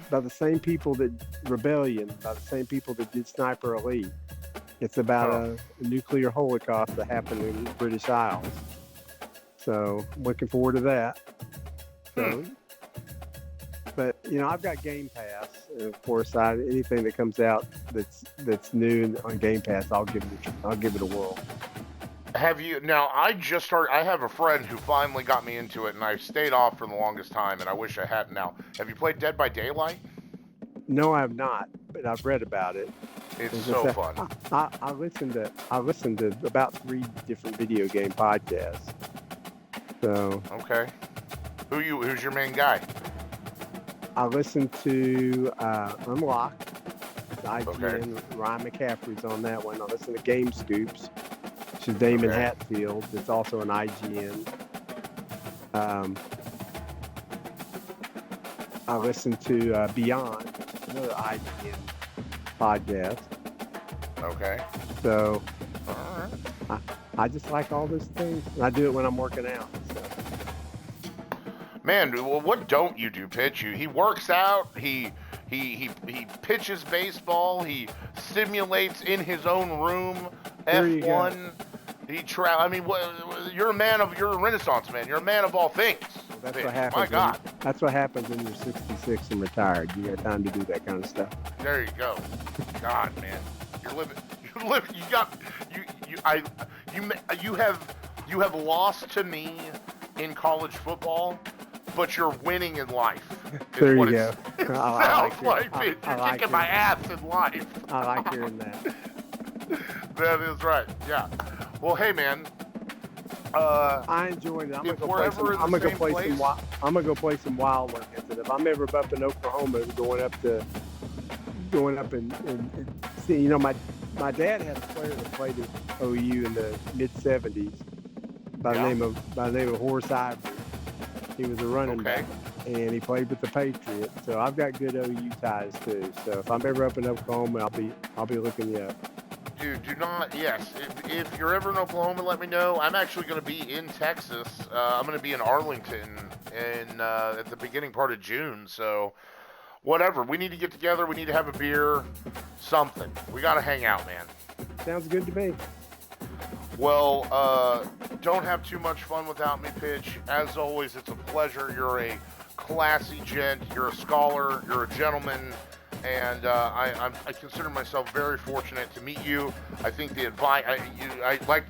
[SPEAKER 2] by the same people that Rebellion, by the same people that did Sniper Elite. It's about a nuclear holocaust that happened in the British Isles. So I'm looking forward to that. So, but I've got Game Pass, and of course, anything that comes out that's new on Game Pass, I'll give it a whirl.
[SPEAKER 1] Have you now? I have a friend who finally got me into it, and I've stayed off for the longest time, and I wish I hadn't. Now, have you played Dead by Daylight?
[SPEAKER 2] No, I have not, but I've read about it.
[SPEAKER 1] It's so fun.
[SPEAKER 2] I listened to about 3 different video game podcasts. So
[SPEAKER 1] okay, who's your main guy?
[SPEAKER 2] I listened to Unlocked. IGN,
[SPEAKER 1] Okay.
[SPEAKER 2] Ryan McCaffrey's on that one. I listened to Game Scoops. Which is Damon Hatfield. It's also an IGN. I listened to Beyond, another IGN podcast.
[SPEAKER 1] Okay.
[SPEAKER 2] So
[SPEAKER 1] All right.
[SPEAKER 2] I just like all those things. And I do it when I'm working out. So.
[SPEAKER 1] Man, well, what don't you do, Pitch? He works out. He pitches baseball. He simulates in his own room. F1. You're a Renaissance man. You're a man of all things.
[SPEAKER 2] Well, that's
[SPEAKER 1] Pitch.
[SPEAKER 2] what happens.
[SPEAKER 1] My God.
[SPEAKER 2] That's what happens when you're 66 and retired. You got time to do that kind of stuff.
[SPEAKER 1] There you go. God, man, you're living. You have lost to me in college football, but you're winning in life.
[SPEAKER 2] There you go.
[SPEAKER 1] It sounds like, Pitch. You're kicking my ass in life.
[SPEAKER 2] I like hearing that.
[SPEAKER 1] That is right. Yeah. Well, hey, man.
[SPEAKER 2] I enjoyed it. I'm gonna go play some Wild Ones. If I'm ever up in Oklahoma, going up and see, my dad had a player that played at OU in the mid '70s by the name of Horace Ivory. He was a running back, and he played with the Patriots. So I've got good OU ties too. So if I'm ever up in Oklahoma, I'll be looking you up.
[SPEAKER 1] Dude, if you're ever in Oklahoma, let me know. I'm actually going to be in Texas. I'm going to be in Arlington at the beginning part of June. So, whatever. We need to get together. We need to have a beer. Something. We got to hang out, man.
[SPEAKER 2] Sounds good to me.
[SPEAKER 1] Well, don't have too much fun without me, Pitch. As always, it's a pleasure. You're a classy gent. You're a scholar. You're a gentleman. And I consider myself very fortunate to meet you. I think the advice,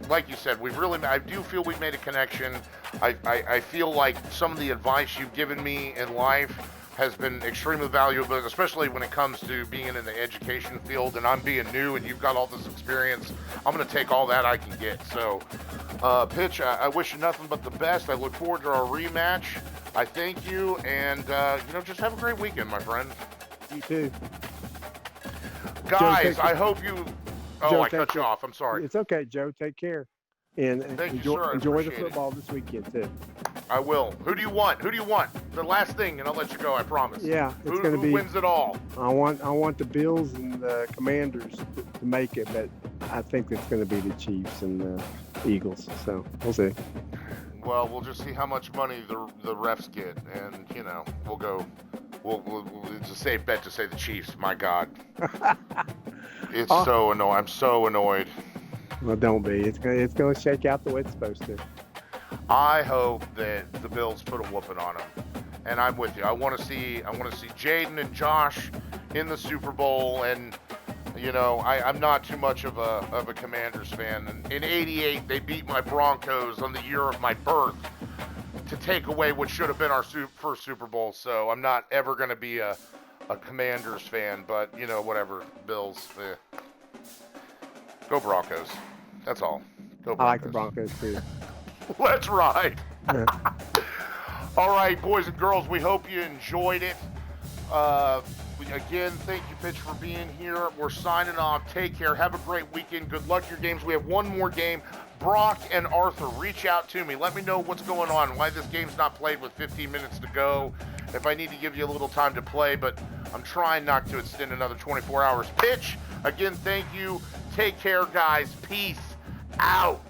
[SPEAKER 1] like you said, I do feel we've made a connection. I feel like some of the advice you've given me in life has been extremely valuable, especially when it comes to being in the education field. And I'm being new, and you've got all this experience. I'm going to take all that I can get. So, Pitch, I wish you nothing but the best. I look forward to our rematch. I thank you, and just have a great weekend, my friend.
[SPEAKER 2] You too.
[SPEAKER 1] Guys, I hope you... Oh, I cut you off. I'm sorry.
[SPEAKER 2] It's okay, Joe. Take care. And enjoy the football this weekend, too.
[SPEAKER 1] I will. Who do you want? The last thing, and I'll let you go, I promise.
[SPEAKER 2] Yeah, it's going to be...
[SPEAKER 1] Who wins it all?
[SPEAKER 2] I want the Bills and the Commanders to make it, but I think it's going to be the Chiefs and the Eagles. So, we'll see.
[SPEAKER 1] Well, we'll just see how much money the refs get, and, we'll go... it's a safe bet to say the Chiefs. My God, it's so annoying. I'm so annoyed.
[SPEAKER 2] Well, don't be. It's gonna shake out the way it's supposed to.
[SPEAKER 1] I hope that the Bills put a whooping on them, and I'm with you. I want to see Jaden and Josh in the Super Bowl, and I'm not too much of a Commanders fan. And in '88, they beat my Broncos on the year of my birth to take away what should have been our first Super Bowl. So I'm not ever going to be a Commanders fan, but, whatever. Bills. Go Broncos. That's all. Go Broncos.
[SPEAKER 2] I like the Broncos, too.
[SPEAKER 1] Let's ride.
[SPEAKER 2] Yeah.
[SPEAKER 1] All right, boys and girls, we hope you enjoyed it. Again, thank you, Pitch, for being here. We're signing off. Take care. Have a great weekend. Good luck your games. We have one more game. Brock and Arthur, reach out to me. Let me know what's going on, why this game's not played with 15 minutes to go. If I need to give you a little time to play, but I'm trying not to extend another 24 hours. Pitch, again, thank you. Take care, guys. Peace out.